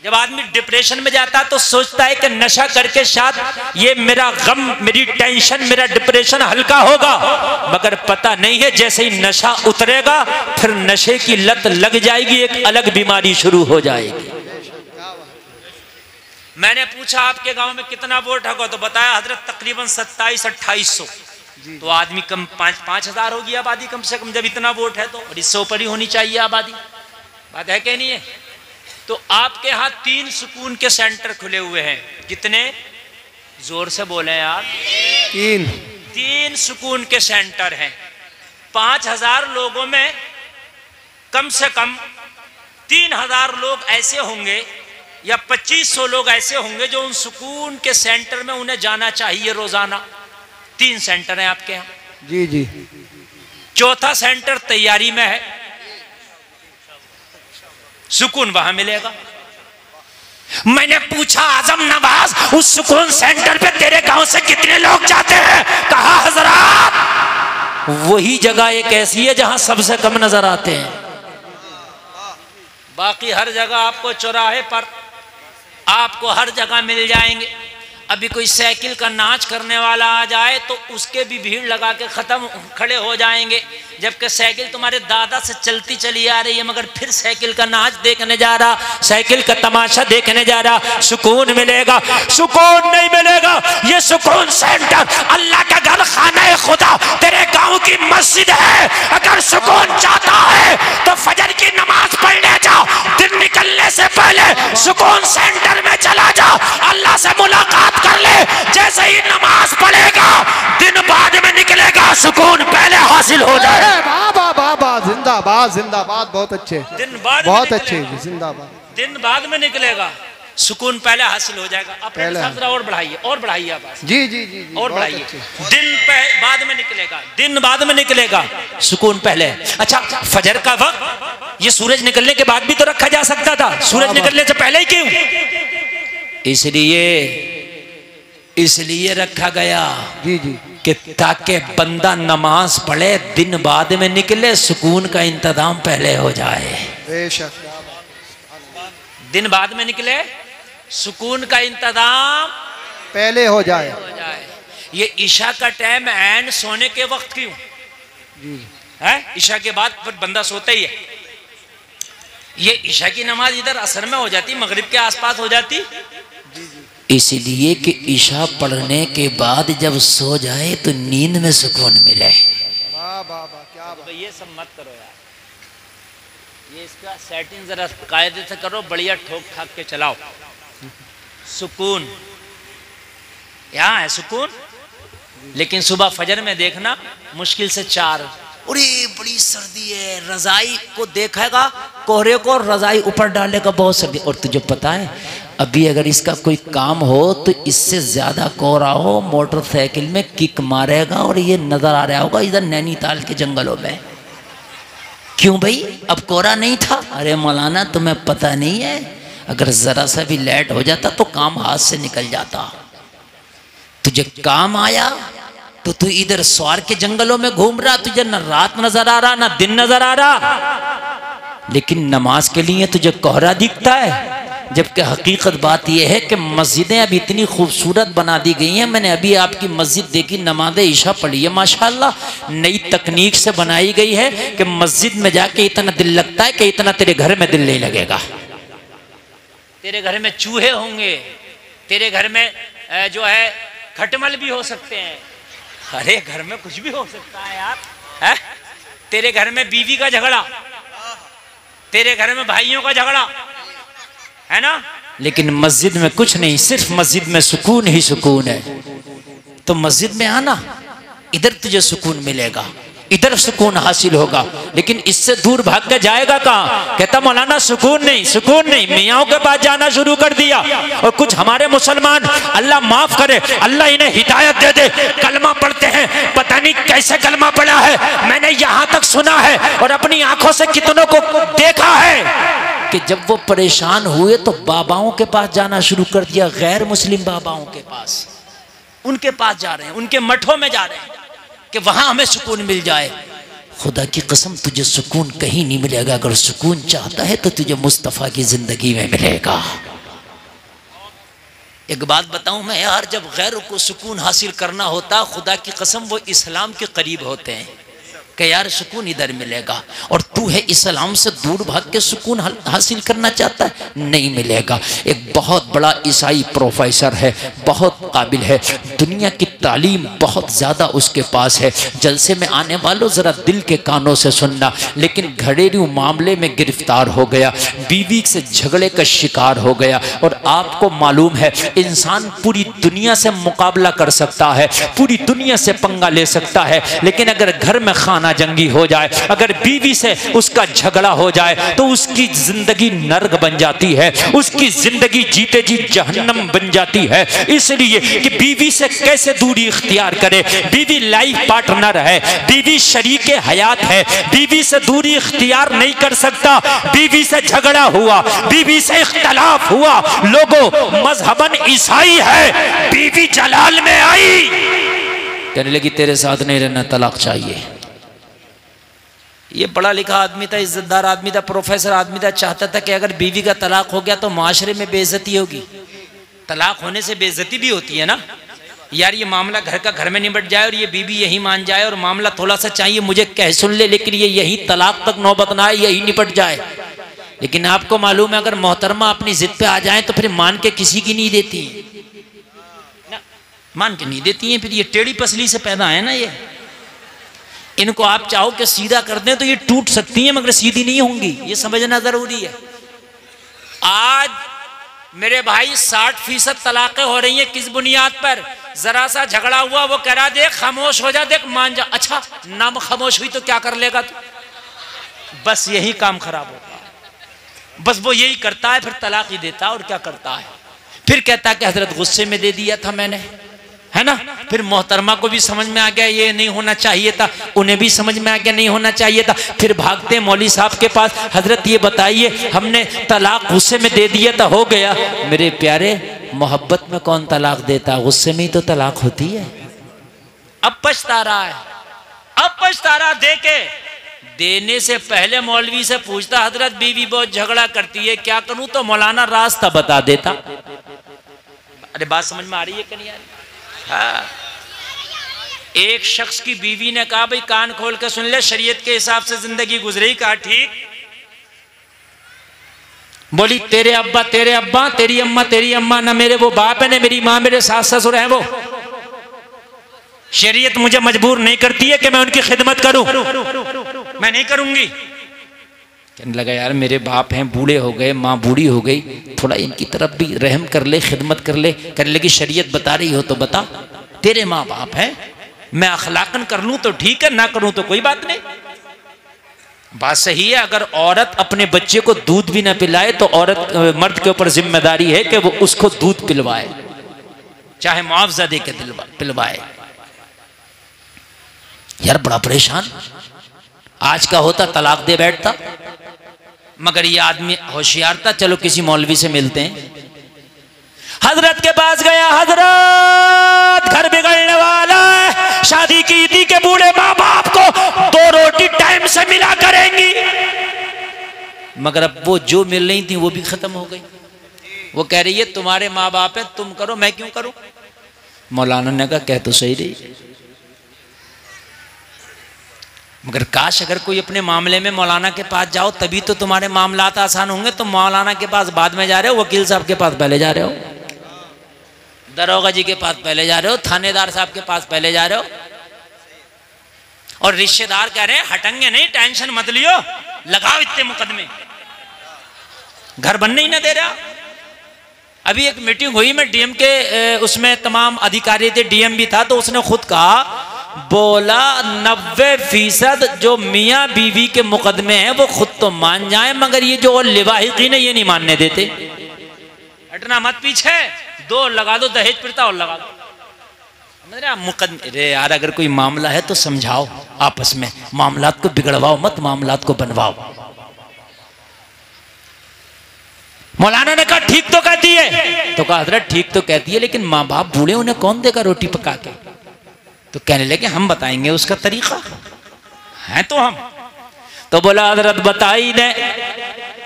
जब आदमी डिप्रेशन में जाता है तो सोचता है कि नशा करके शायद ये मेरा गम, मेरी टेंशन, मेरा डिप्रेशन हल्का होगा, मगर पता नहीं है जैसे ही नशा उतरेगा फिर नशे की लत लग जाएगी, एक अलग बीमारी शुरू हो जाएगी। मैंने पूछा आपके गांव में कितना वोट होगा, तो बताया हजरत तकरीबन 2700-2800। तो आदमी कम 5,000 होगी आबादी कम से कम, जब इतना वोट है तो, और इससे ऊपर ही होनी चाहिए आबादी। बात है कि नहीं है? तो आपके यहाँ 3 सुकून के सेंटर खुले हुए हैं। कितने? जोर से बोले यार। 3 सुकून के सेंटर हैं। 5000 लोगों में कम से कम 3000 लोग ऐसे होंगे या 2500 लोग ऐसे होंगे जो उन सुकून के सेंटर में उन्हें जाना चाहिए रोजाना। 3 सेंटर हैं आपके यहाँ। जी जी। चौथा सेंटर तैयारी में है, सुकून वहां मिलेगा। मैंने पूछा आजम नवाज, उस सुकून सेंटर पे तेरे गांव से कितने लोग जाते हैं? कहा हजरात वही जगह एक ऐसी है जहां सबसे कम नजर आते हैं। बाकी हर जगह आपको चौराहे पर, आपको हर जगह मिल जाएंगे। अभी कोई साइकिल का नाच करने वाला आ जाए तो उसके भी भीड़ लगा के खड़े हो जाएंगे, जबकि साइकिल तुम्हारे दादा से चलती चली आ रही है, मगर फिर साइकिल का नाच देखने जा रहा, साइकिल का तमाशा देखने जा रहा। सुकून मिलेगा? सुकून नहीं मिलेगा। ये सुकून सेंटर अल्लाह का घर, खाना खुदा तेरे गांव की मस्जिद है। अगर सुकून चाहता है तो फजर की नमाज पढ़ने जाओ, दिन निकलने से पहले सुकून सेंटर में चला जाओ, अल्लाह से मुलाकात कर ले। जैसे ही नमाज पढ़ेगा दिन बाद में निकलेगा, सुकून पहले हासिल हो जाए। बाबा बाबा जिंदाबाद जिंदाबाद। बहुत अच्छे, दिन बाद बहुत अच्छे, जिंदाबाद। दिन बाद में निकलेगा, सुकून पहले हासिल हो जाएगा। अब जरा और बढ़ाइए, और बढ़ाइए आवाज। जी जी जी, जी और बढ़ाइए। दिन बाद में निकलेगा, दिन बाद में निकलेगा, सुकून पहले। अच्छा, फजर का वक्त ये सूरज निकलने के बाद भी तो रखा जा सकता था, सूरज निकलने से पहले ही क्यों? इसलिए रखा गया जी जी, कि ताकि बंदा नमाज पढ़े, दिन बाद में निकले, सुकून का इंतजाम पहले हो जाए। बेशक। दिन बाद में निकले, सुकून का इंतजाम पहले हो जाए। ये ईशा का टाइम एंड सोने के वक्त क्यों है? ईशा के बाद फिर बंदा सोता ही है। ये ईशा की नमाज इधर असर में हो जाती, मगरिब के आसपास हो जाती, इसलिए कि ईशा पढ़ने के बाद जब सो जाए तो नींद में सुकून मिले। वाह वाह वाह, क्या बात। ये सब मत करो यार, ये इसका सेटिंग जरा कायदे से करो, बढ़िया ठोक ठाक के चलाओ। सुकून यहाँ है, सुकून। लेकिन सुबह फजर में देखना मुश्किल से 4, अरे बड़ी सर्दी है, रजाई को देखेगा, कोहरे को रजाई ऊपर डालेगा, बहुत सर्दी। और तुझे पता है अभी अगर इसका कोई काम हो तो इससे ज्यादा कोहरा हो, मोटरसाइकिल में किक मारेगा और ये नजर आ रहा होगा इधर नैनीताल के जंगलों में। क्यों भाई, अब कोहरा नहीं था? अरे मौलाना तुम्हें पता नहीं है, अगर जरा सा भी लेट हो जाता तो काम हाथ से निकल जाता। तुझे काम आया तो तू इधर स्वार के जंगलों में घूम रहा, तुझे न रात नजर आ रहा ना दिन नजर आ रहा, लेकिन नमाज के लिए तुझे कोहरा दिखता है। जबकि हकीकत बात यह है कि मस्जिदें अब इतनी खूबसूरत बना दी गई हैं। मैंने अभी आपकी मस्जिद देखी, नमाज ईशा पढ़ी है, माशाल्लाह नई तकनीक से बनाई गई है कि मस्जिद में जाके इतना दिल लगता है कि इतना तेरे घर में दिल नहीं लगेगा। तेरे घर में चूहे होंगे, तेरे घर में जो है खटमल भी हो सकते हैं, अरे घर में कुछ भी हो सकता है यार, है? तेरे घर में बीवी का झगड़ा, तेरे घर में भाइयों का झगड़ा, है ना? लेकिन मस्जिद में कुछ नहीं, सिर्फ मस्जिद में सुकून ही सुकून है। तो मस्जिद में आना, इधर तुझे सुकून मिलेगा, इधर सुकून हासिल होगा। लेकिन इससे दूर भाग के जाएगा कहाँ? कहता मौलाना सुकून नहीं, सुकून नहीं, मियाँओं के पास जाना शुरू कर दिया। और कुछ हमारे मुसलमान, अल्लाह माफ करे, अल्लाह इन्हें हिदायत दे दे, कलमा पढ़ते हैं, पता नहीं कैसे कलमा पढ़ा है, मैंने यहाँ तक सुना है और अपनी आंखों से कितनों को देखा है कि जब वो परेशान हुए तो बाबाओं के पास जाना शुरू कर दिया, गैर मुस्लिम बाबाओं के पास, उनके पास जा रहे हैं, उनके मठों में जा रहे हैं कि वहां हमें सुकून मिल जाए। खुदा की कसम तुझे सुकून कहीं नहीं मिलेगा। अगर सुकून चाहता है तो तुझे मुस्तफ़ा की जिंदगी में मिलेगा। एक बात बताऊं मैं यार, जब गैर को सुकून हासिल करना होता, खुदा की कसम वो इस्लाम के करीब होते हैं कि यार सुकून इधर मिलेगा, और तू है इस्लाम से दूर भाग के सुकून हासिल करना चाहता है, नहीं मिलेगा। एक बहुत बड़ा ईसाई प्रोफेसर है, बहुत काबिल है, दुनिया की तालीम बहुत ज़्यादा उसके पास है। जलसे में आने वालों ज़रा दिल के कानों से सुनना, लेकिन घरेलू मामले में गिरफ्तार हो गया, बीवी से झगड़े का शिकार हो गया। और आपको मालूम है इंसान पूरी दुनिया से मुकाबला कर सकता है, पूरी दुनिया से पंगा ले सकता है, लेकिन अगर घर में खाना जंगी हो जाए, अगर बीवी से उसका झगड़ा हो जाए तो उसकी जिंदगी नर्क बन जाती है, उसकी जिंदगी जीते जी जहन्नम बन जाती है। इसलिए कि बीवी से कैसे दूरी इख्तियार करे। बीवी लाइफ पार्टनर है, बीवी शरीके हयात है, बीवी से दूरी इख्तियार नहीं कर सकता। बीवी से झगड़ा हुआ, बीवी से इख्तलाफ हुआ, लोगों मजहबन ईसाई है, बीवी जलाल में आई, कहने लगी तेरे साथ नहीं रहना, तलाक चाहिए। ये पढ़ा लिखा आदमी था, इज्जतदार आदमी था, प्रोफेसर आदमी था, चाहता था कि अगर बीवी का तलाक हो गया तो माशरे में बेइज्जती होगी। तलाक होने से बेइज्जती भी होती है ना यार। ये मामला घर का घर में निपट जाए और ये बीवी यही मान जाए और मामला थोड़ा सा चाहिए मुझे कह सुन ले, लेकिन ये यही तलाक तक नौबत ना आए, यही निपट जाए। लेकिन आपको मालूम है अगर मोहतरमा अपनी जिद पे आ जाए तो फिर मान के किसी की नहीं देती है, मान के नहीं देती हैं। फिर ये टेढ़ी पसली से पैदा है ना, ये इनको आप चाहो कि सीधा कर दें तो ये टूट सकती हैं मगर सीधी नहीं होंगी, ये समझना जरूरी है। आज मेरे भाई 60% तलाक़ें हो रही हैं किस बुनियाद पर? जरा सा झगड़ा हुआ, वो कह रहा देख खामोश हो जा, देख मान जा। अच्छा ना खामोश हुई तो क्या कर लेगा तू? बस यही काम खराब होता है, बस वो यही करता है, फिर तलाक ही देता है। और क्या करता है? फिर कहता है कि हजरत गुस्से में दे दिया था मैंने, है ना। फिर मोहतरमा को भी समझ में आ गया ये नहीं होना चाहिए था, उन्हें भी समझ में आ गया नहीं होना चाहिए था। फिर भागते मौलवी साहब के पास, हजरत ये बताइए हमने तलाक गुस्से में दे दिया था, हो गया। मेरे प्यारे मोहब्बत में कौन तलाक देता, गुस्से में ही तो तलाक होती है। अब पछता रहा है, अब पछता रहा। देके देने से पहले मौलवी से पूछता हजरत बीवी बहुत झगड़ा करती है क्या करूं, तो मौलाना रास्ता बता देता। अरे बात समझ में आ रही है कि नहीं आ रही? हाँ। एक शख्स की बीवी ने कहा भाई कान खोल के सुन ले, शरीयत के हिसाब से जिंदगी गुजरी। कहा ठीक। बोली तेरे अब्बा तेरी अम्मा ना मेरे वो बाप है, ना मेरी माँ मेरे सास ससुर है। वो शरीयत मुझे मजबूर नहीं करती है कि मैं उनकी खिदमत करूं, मैं नहीं करूंगी। कहने लगा यार मेरे बाप हैं, बूढ़े हो गए, माँ बूढ़ी हो गई, थोड़ा इनकी तरफ भी रहम कर ले, खिदमत कर ले। करने लगी शरीयत बता रही हो तो बता, तेरे माँ बाप हैं, मैं अखलाकन कर लूं तो ठीक है, ना करूं तो कोई बात नहीं। बात सही है। अगर औरत अपने बच्चे को दूध भी ना पिलाए तो औरत मर्द के ऊपर जिम्मेदारी है कि वो उसको दूध पिलवाए, चाहे मुआवजा दे के पिलवाए। यार बड़ा परेशान आज का होता, तलाक दे बैठता। मगर ये आदमी होशियार था, चलो किसी मौलवी से मिलते हैं। हजरत के पास गया, हजरत घर बिगड़ने वाला है, शादी की थी के बूढ़े माँ बाप को 2 रोटी टाइम से मिला करेंगी, मगर अब वो जो मिल रही थी वो भी खत्म हो गई। वो कह रही है तुम्हारे माँ बाप है, तुम करो, मैं क्यों करूं? मौलाना ने कहा कह तो सही रही, मगर काश अगर कोई अपने मामले में मौलाना के पास जाओ तभी तो तुम्हारे मामलात आसान होंगे। तुम मौलाना के पास बाद में जा रहे हो, वकील साहब के पास पहले जा रहे हो, दरोगा जी के पास पहले जा रहे हो, थानेदार साहब के पास पहले जा रहे हो। और रिश्तेदार कह रहे हैं हटेंगे नहीं, टेंशन मत लियो, लगाओ इतने मुकदमे, घर बनने ही ना दे रहा। अभी एक मीटिंग हुई में डीएम के, उसमें तमाम अधिकारी थे, डीएम भी था, तो उसने खुद कहा, बोला 90% जो मियाँ बीवी के मुकदमे हैं वो खुद तो मान जाए, मगर ये जो लिवाहिकीन है ये नहीं मानने देते। हटना मत पीछे, 2 लगा दो, दहेज प्रथा और लगा दो। मुकदमे रे यार, अगर कोई मामला है तो समझाओ आपस में, मामलात को बिगड़वाओ मत, मामलात को बनवाओ। मौलाना ने कहा ठीक तो कहती है, तो कहा हजरत ठीक तो कहती है, लेकिन माँ बाप बूढ़े, उन्हें कौन देगा रोटी पका के? तो कहने लगे हम बताएंगे उसका तरीका है। तो हम तो बोला हजरत बता ही दे।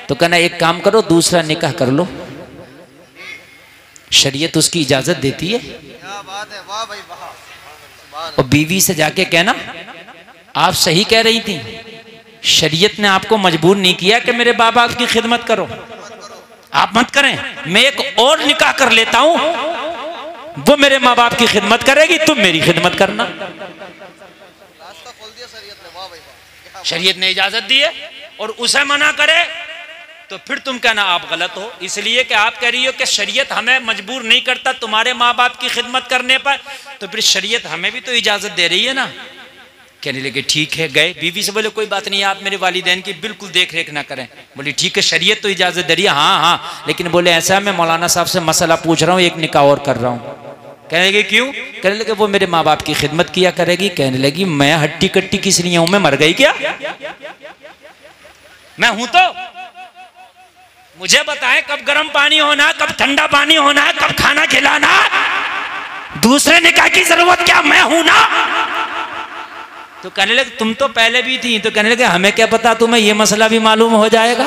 तो कहना एक काम करो, दूसरा निकाह कर लो, शरीयत उसकी इजाजत देती है। और बीवी से जाके कहना आप सही कह रही थी, शरीयत ने आपको मजबूर नहीं किया कि मेरे बाप की खिदमत करो, आप मत करें, मैं एक और निकाह कर लेता हूं, वो मेरे माँ बाप की खिदमत करेगी, तुम मेरी खिदमत करना। शरीयत ने इजाजत दी है और उसे मना करे तो फिर तुम कहना आप गलत हो, इसलिए कि आप कह रही हो कि शरीयत हमें मजबूर नहीं करता तुम्हारे माँ बाप की खिदमत करने पर, तो फिर शरीयत हमें भी तो इजाजत दे रही है ना। कहने लगे ठीक है, गए बीवी से बोले कोई बात नहीं, आप मेरे वालिदैन की बिल्कुल देख रेख ना करें। बोली ठीक है, शरीयत तो इजाजत दे रही है। हाँ हाँ, लेकिन बोले ऐसा है, मैं मौलाना साहब से मसला पूछ रहा हूँ, एक निकाह और कर रहा हूँ। कहने लगे क्यों? कहने लगे वो मेरे माँ बाप की खिदमत किया करेगी। कहने लगी मैं हट्टी कट्टी किस लिए हूं, मैं मर गई क्या? मैं हूं तो मुझे बताएं कब गर्म पानी होना, कब ठंडा पानी होना है, कब खाना खिलाना, दूसरे निकाह की जरूरत क्या, मैं हूं ना। तो कहने लगे तुम तो पहले भी थी। तो कहने लगे हमें क्या पता, तुम्हें यह मसला भी मालूम हो जाएगा।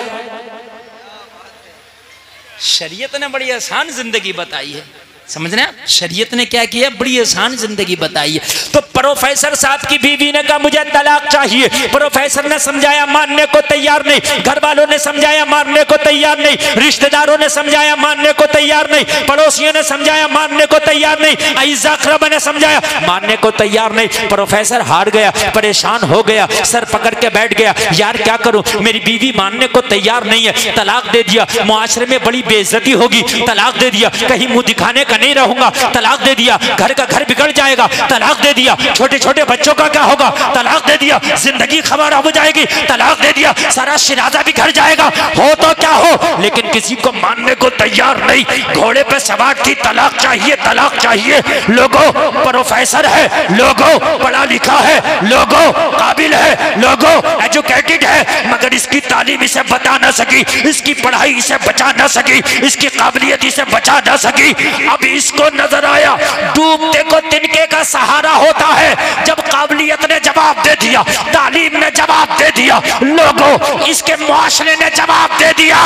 शरीयत ने बड़ी आसान जिंदगी बताई है, समझ रहे हैं? शरीयत ने क्या किया, बड़ी आसान जिंदगी बताई है। तो प्रोफेसर साहब की बीवी ने कहा मुझे तलाक चाहिए। प्रोफेसर ने समझाया, मानने को तैयार नहीं। घर वालों ने समझाया, मानने को तैयार नहीं। रिश्तेदारों ने समझाया, मानने को तैयार नहीं। पड़ोसियों ने समझाया, मानने को तैयार नहीं। अईज़ा अक़रबा ने समझाया, मानने को तैयार नहीं। प्रोफेसर हार गया, परेशान हो गया, सर पकड़ के बैठ गया, यार क्या करूं, मेरी बीवी मानने को तैयार नहीं है। तलाक दे दिया, मुआशरे में बड़ी बेइज्जती होगी। तलाक दे दिया, कहीं मुंह दिखाने का नहीं रहूंगा। तलाक दे दिया, घर का घर बिगड़ जाएगा। तलाक दे दिया, छोटे छोटे बच्चों का क्या होगा। तलाक दे दिया, जिंदगी खराब हो जाएगी। तलाक दे दिया, सारा शिराजा बिखर जाएगा। हो तो क्या हो, लेकिन किसी को मानने को तैयार नहीं। घोड़े पे सवार थी, तलाक चाहिए, तलाक चाहिए। लोगों प्रोफेसर है, लोगों पढ़ा लिखा है, लोगों काबिल है, लोगों एजुकेटेड है, मगर इसकी तालीम इसे बता ना सकी, इसकी पढ़ाई इसे बचा ना सकी, इसकी काबिलियत इसे बचा ना सकी। अब इसको नजर आया डूबते को तिनके का सहारा होता है। जब काबिलियत ने जवाब दे दिया, तालीम ने जवाब दे दिया, लोगों इसके मुआशरे ने जवाब दे दिया,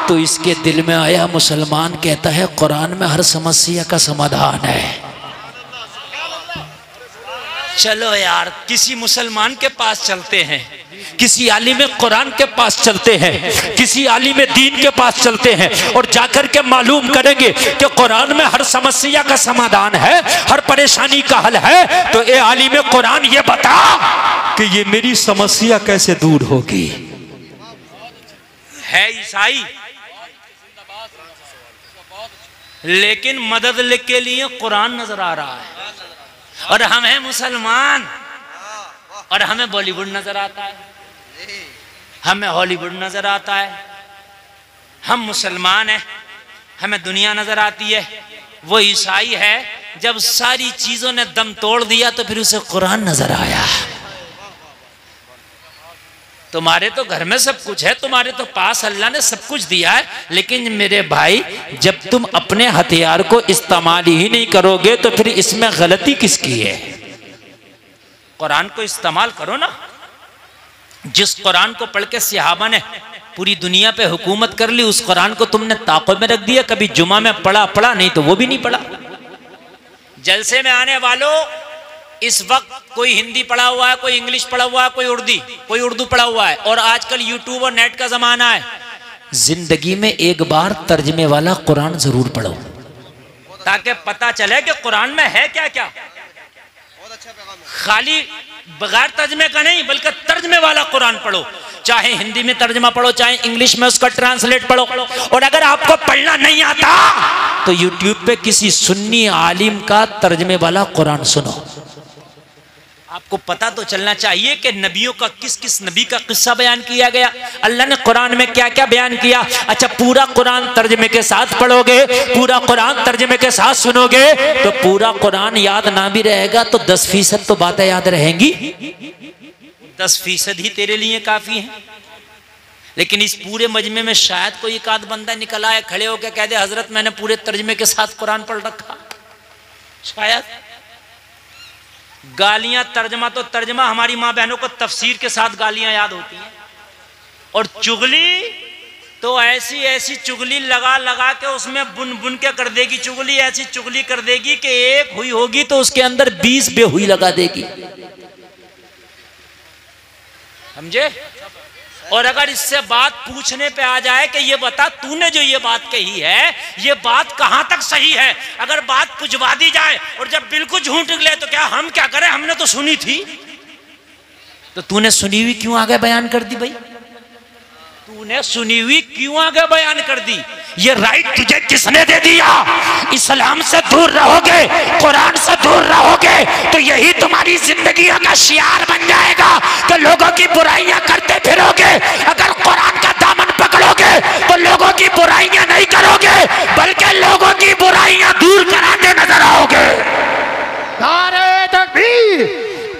तो इसके दिल में आया मुसलमान कहता है कुरान में हर समस्या का समाधान है। चलो यार किसी मुसलमान के पास चलते हैं, किसी आलिम कुरान के पास चलते हैं, किसी आलिम दीन के पास चलते हैं और जाकर के मालूम करेंगे कि कुरान में हर समस्या का समाधान है, हर परेशानी का हल है। तो ए आलिम कुरान ये बता कि ये मेरी समस्या कैसे दूर होगी। है ईसाई लेकिन मदद के लिए कुरान नजर आ रहा है, और हम हैं मुसलमान और हमें बॉलीवुड नजर आता है, हमें हॉलीवुड नजर आता है। हम मुसलमान हैं, हमें दुनिया नजर आती है। वो ईसाई है, जब सारी चीजों ने दम तोड़ दिया तो फिर उसे कुरान नजर आया। तुम्हारे तो घर में सब कुछ है, तुम्हारे तो पास अल्लाह ने सब कुछ दिया है, लेकिन मेरे भाई जब तुम अपने हथियार को इस्तेमाल ही नहीं करोगे तो फिर इसमें गलती किसकी है। कुरान को इस्तेमाल करो ना। जिस कुरान को पढ़ के सहाबा ने पूरी दुनिया पे हुकूमत कर ली, उस कुरान को तुमने ताक़ो में रख दिया। कभी जुमा में पढ़ा नहीं तो वो भी नहीं पढ़ा। जलसे में आने वालों, इस वक्त कोई हिंदी पढ़ा हुआ है, कोई इंग्लिश पढ़ा हुआ है, कोई उर्दू पढ़ा हुआ है, और आजकल यूट्यूब और नेट का जमाना है। जिंदगी में एक बार तर्जमे वाला कुरान जरूर पढ़ो, ताकि पता चले कि कुरान में है क्या क्या। खाली बगैर तर्जमे का नहीं, बल्कि तर्जमे वाला कुरान पढ़ो। चाहे हिंदी में तर्जमा पढ़ो, चाहे इंग्लिश में उसका ट्रांसलेट पढ़ो। और अगर आपको पढ़ना नहीं आता तो यूट्यूब पे किसी सुन्नी आलिम का तर्जमे वाला कुरान सुनो। आपको पता तो चलना चाहिए कि नबियों का किस किस नबी का किस्सा बयान किया गया, अल्लाह ने कुरान में क्या क्या बयान किया। अच्छा, पूरा कुरान तर्जमे के साथ पढ़ोगे, पूरा कुरान तर्जमे के साथ सुनोगे तो पूरा कुरान याद ना भी रहेगा तो 10% तो बातें याद रहेंगी। 10% ही तेरे लिए काफी है। लेकिन इस पूरे मजमे में शायद कोई एक आध बंदा निकल आए, खड़े होकर कह दे हजरत मैंने पूरे तर्जमे के साथ कुरान पढ़ रखा। शायद गालियां तर्जमा तो तर्जमा, हमारी माँ बहनों को तफसीर के साथ गालियां याद होती हैं। और चुगली तो ऐसी ऐसी चुगली लगा लगा के उसमें बुन बुन के कर देगी। चुगली ऐसी चुगली कर देगी कि एक हुई होगी तो उसके अंदर 20 बेहुई लगा देगी। समझे? और अगर इससे बात पूछने पे आ जाए कि ये बता तूने जो ये बात कही है ये बात कहां तक सही है, अगर बात पुछवा दी जाए और जब बिल्कुल झूठ निकले तो क्या हम क्या करें, हमने तो सुनी थी। तो तूने सुनी हुई क्यों आगे बयान कर दी भाई? तूने सुनी हुई क्यों आगे बयान कर दी? ये राइट तुझे किसने दे दिया? इस्लाम से दूर रहोगे, कुरान से दूर रहोगे तो यही तुम्हारी जिंदगियों का शियार बन जाएगा कि लोगों की बुराइयां करते फिरोगे। अगर कुरान का दामन पकड़ोगे तो लोगों की बुराइयां नहीं करोगे बल्कि लोगों की बुराइयां दूर कराते नजर आओगे। नारे तकबीर,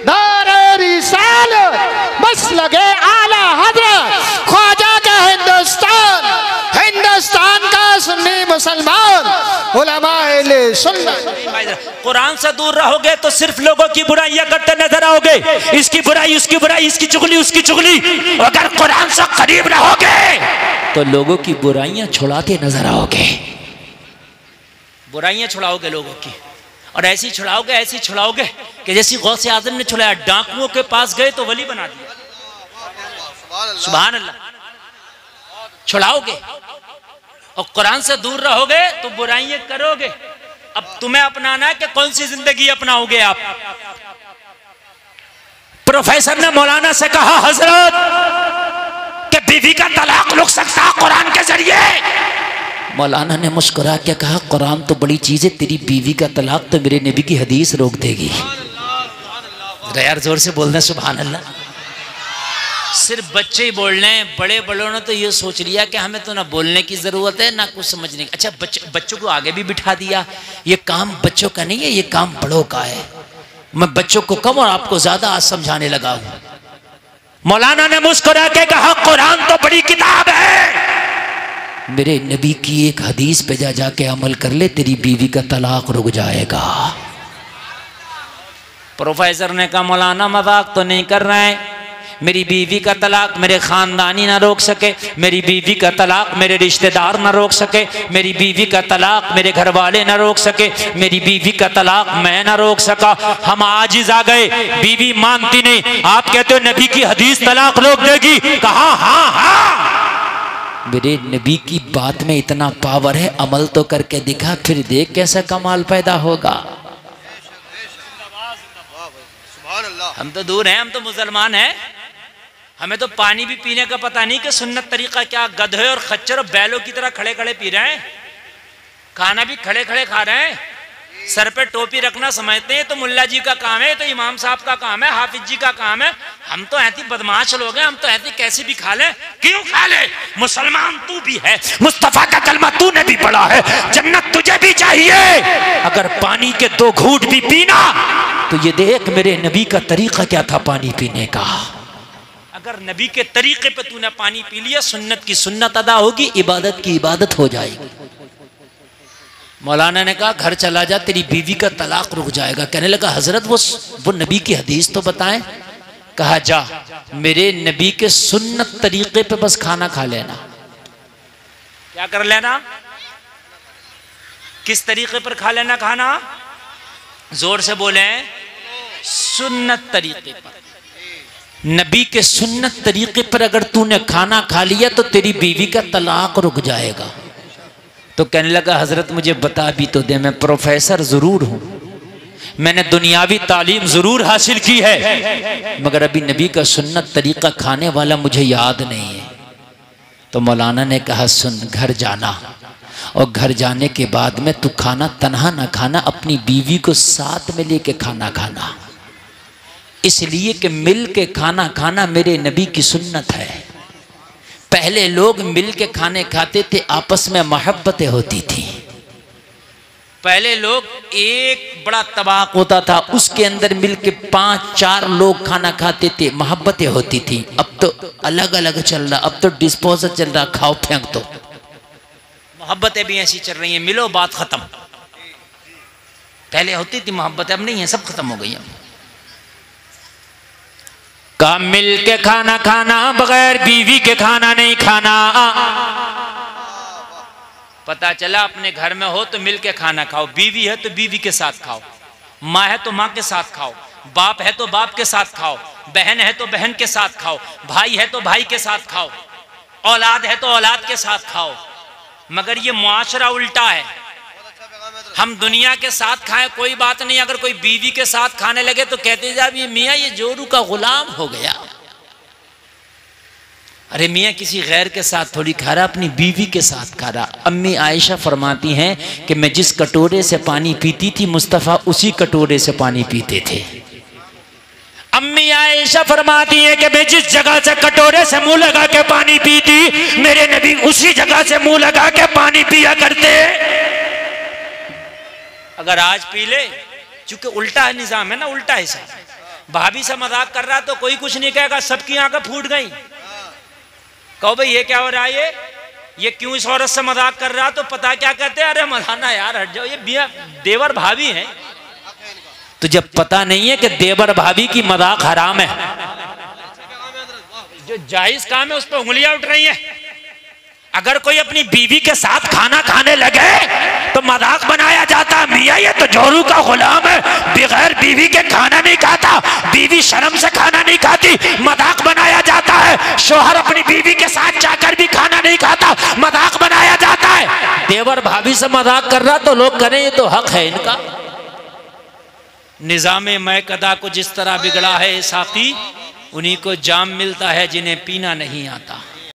नारे रिसालत, मसलके आला हजरत ख्वाजा का हिंदुस्तान, हिंदुस्तान का सुन्नी मुसलमान उलमाए सुन्नत। कुरान से दूर रहोगे तो सिर्फ लोगों की बुराइयां करते नजर आओगे, इसकी बुराई उसकी बुराई, इसकी चुगली उसकी चुगली। अगर कुरान से करीब रहोगे तो लोगों की बुराइयां छुड़ाते नजर आओगे। बुराइयां छुड़ाओगे लोगों की, और ऐसी छुड़ाओगे कि जैसी गौसे आजम ने छुड़ाया, डाकुओं के पास गए तो वली बना दिया। सुभान अल्लाह। छुड़ाओगे और कुरान से दूर रहोगे तो बुराइयां करोगे। अब तुम्हें अपनाना है कि कौन सी जिंदगी अपनाओगे आप? प्रोफेसर ने मौलाना से कहा, हजरत कि बीवी का तलाक रुक सकता है कुरान के जरिए। मौलाना ने मुस्कुरा के कहा, कुरान तो बड़ी चीज है, तेरी बीवी का तलाक तो मेरे नबी की हदीस रोक देगी। यार जोर से बोल रहे सुभान अल्लाह। सिर्फ बच्चे ही बोल रहे हैं, बड़े बड़ों ने तो ये सोच लिया कि हमें तो ना बोलने की जरूरत है ना कुछ समझने की। अच्छा बच्चों को आगे भी बिठा दिया, ये काम बच्चों का नहीं है, ये काम बड़ों का है। मैं बच्चों को कम और आपको ज्यादा आज समझाने लगा हूं। मौलाना ने मुस्कुरा के कहा, कुरान तो बड़ी किताब है, मेरे नबी की एक हदीस पे जा जाके अमल कर ले, तेरी बीवी का तलाक रुक जाएगा। प्रोफेसर ने कहा, मौलाना मजाक तो नहीं कर रहे हैं, मेरी बीवी का तलाक मेरे खानदानी ना रोक सके, मेरी बीवी का तलाक मेरे रिश्तेदार ना रोक सके, मेरी बीवी का तलाक मेरे घर वाले ना रोक सके, मेरी बीवी का तलाक मैं ना रोक सका। हम आजिज आ गए, बीवी मानती नहीं, आप कहते हो नबी की हदीस तलाक रोक देगी। कहा हाँ हाँ, मेरे नबी की बात में इतना पावर है, अमल तो करके दिखा, फिर देख कैसा कमाल पैदा होगा। हम तो दूर हैं, हम तो मुसलमान हैं, हमें तो पानी भी पीने का पता नहीं कि सुन्नत तरीका क्या। गधे और खच्चर और बैलों की तरह खड़े खड़े पी रहे हैं, खाना भी खड़े खड़े खा रहे हैं, सर पे टोपी रखना समझते हैं तो मुल्ला जी का काम है, तो इमाम साहब का काम है, हाफिज जी का काम है। हम तो ऐसी बदमाश लोग हैं, हम तो ऐसे कैसे भी खा ले। क्यों खा ले? मुसलमान तू भी है, मुस्तफा का कलमा तूने भी पढ़ा है, जन्नत तुझे भी चाहिए। अगर पानी के 2 घूंट भी पीना तो ये देख मेरे नबी का तरीका क्या था पानी पीने का। अगर नबी के तरीके पे तूने पानी पी लिया, सुन्नत की सुन्नत अदा होगी, इबादत की इबादत हो जाएगी। मौलाना ने कहा, घर चला जा, तेरी बीवी का तलाक रुक जाएगा। कहने लगा, हजरत वो नबी की हदीस तो बताएं। कहा, जा मेरे नबी के सुन्नत तरीके पे बस खाना खा लेना। क्या कर लेना? किस तरीके पर खा लेना खाना? जोर से बोले, सुन्नत तरीके पर। नबी के सुन्नत तरीके पर अगर तूने खाना खा लिया तो तेरी बीवी का तलाक रुक जाएगा। तो कहने लगा, हजरत मुझे बता भी तो दे, मैं प्रोफेसर जरूर हूं, मैंने दुनियावी तालीम जरूर हासिल की है, मगर अभी नबी का सुन्नत तरीका खाने वाला मुझे याद नहीं है। तो मौलाना ने कहा, सुन, घर जाना और घर जाने के बाद में तू खाना तन्हा ना खाना, अपनी बीवी को साथ में लेके खाना खाना, इसलिए कि मिल के खाना खाना मेरे नबी की सुन्नत है। पहले लोग मिल के खाने खाते थे, आपस में मोहब्बतें होती थी। पहले लोग एक बड़ा तबाक होता था, उसके अंदर मिल के 5-4 लोग खाना खाते थे, मोहब्बतें होती थी। अब तो अलग अलग चल रहा, अब तो डिस्पोजल चल रहा, खाओ फेंक दो। मोहब्बतें भी ऐसी चल रही हैं, मिलो बात खत्म। पहले होती थी मोहब्बतें, अब नहीं है, सब खत्म हो गई हैं। का मिल के खाना खाना, बगैर बीवी के खाना नहीं खाना। पता चला अपने घर में हो तो मिल के खाना खाओ, बीवी है तो बीवी के साथ खाओ, माँ है तो माँ के साथ खाओ, बाप है तो बाप के साथ खाओ, बहन है तो बहन के साथ खाओ, भाई है तो भाई के साथ खाओ, औलाद है तो औलाद के साथ खाओ। मगर ये मुआशरा उल्टा है। हम दुनिया के साथ खाएं कोई बात नहीं, अगर कोई बीवी के साथ खाने लगे तो कहते जा ये मियाँ ये जोरू का गुलाम हो गया। अरे मियाँ किसी गैर के साथ थोड़ी खा रहा, अपनी बीवी के साथ खा रहा। अम्मी आयशा फरमाती हैं कि मैं जिस कटोरे से पानी पीती थी मुस्तफ़ा उसी कटोरे से पानी पीते थे। अम्मी आयशा फरमाती है कि मैं जिस जगह से कटोरे से मुंह लगा के पानी पीती मेरे नबी उसी जगह से मुंह लगा के पानी पिया करते। अगर आज पी ले, चूंकि उल्टा है निजाम है ना, उल्टा हिसाब। भाभी से मजाक कर रहा तो कोई कुछ नहीं कहेगा, सबकी आंखें फूट गई। कहो भाई ये क्या हो रहा है, ये क्यों इस औरत से मजाक कर रहा, तो पता क्या कहते हैं, अरे मजाना यार हट जाओ, ये देवर भाभी है। तो जब पता नहीं है कि देवर भाभी की मजाक हराम है, जो जायज काम है उस पर उंगलियां उठ रही हैं। अगर कोई अपनी बीवी के साथ खाना खाने लगे तो मजाक बनाया जाता, मियाँ ये तो जोरू का गुलाम है, बगैर बीवी के खाना नहीं खाता, बीवी शर्म से खाना नहीं खाती, मजाक बनाया जाता है। शोहर अपनी बीवी के साथ जाकर भी खाना नहीं खाता, मजाक बनाया जाता है। देवर भाभी से मजाक कर रहा तो लोग करें ये तो हक है इनका। निज़ामे मैकदा को जिस तरह बिगड़ा है साकी, उन्हीं को जाम मिलता है जिन्हें पीना नहीं आता।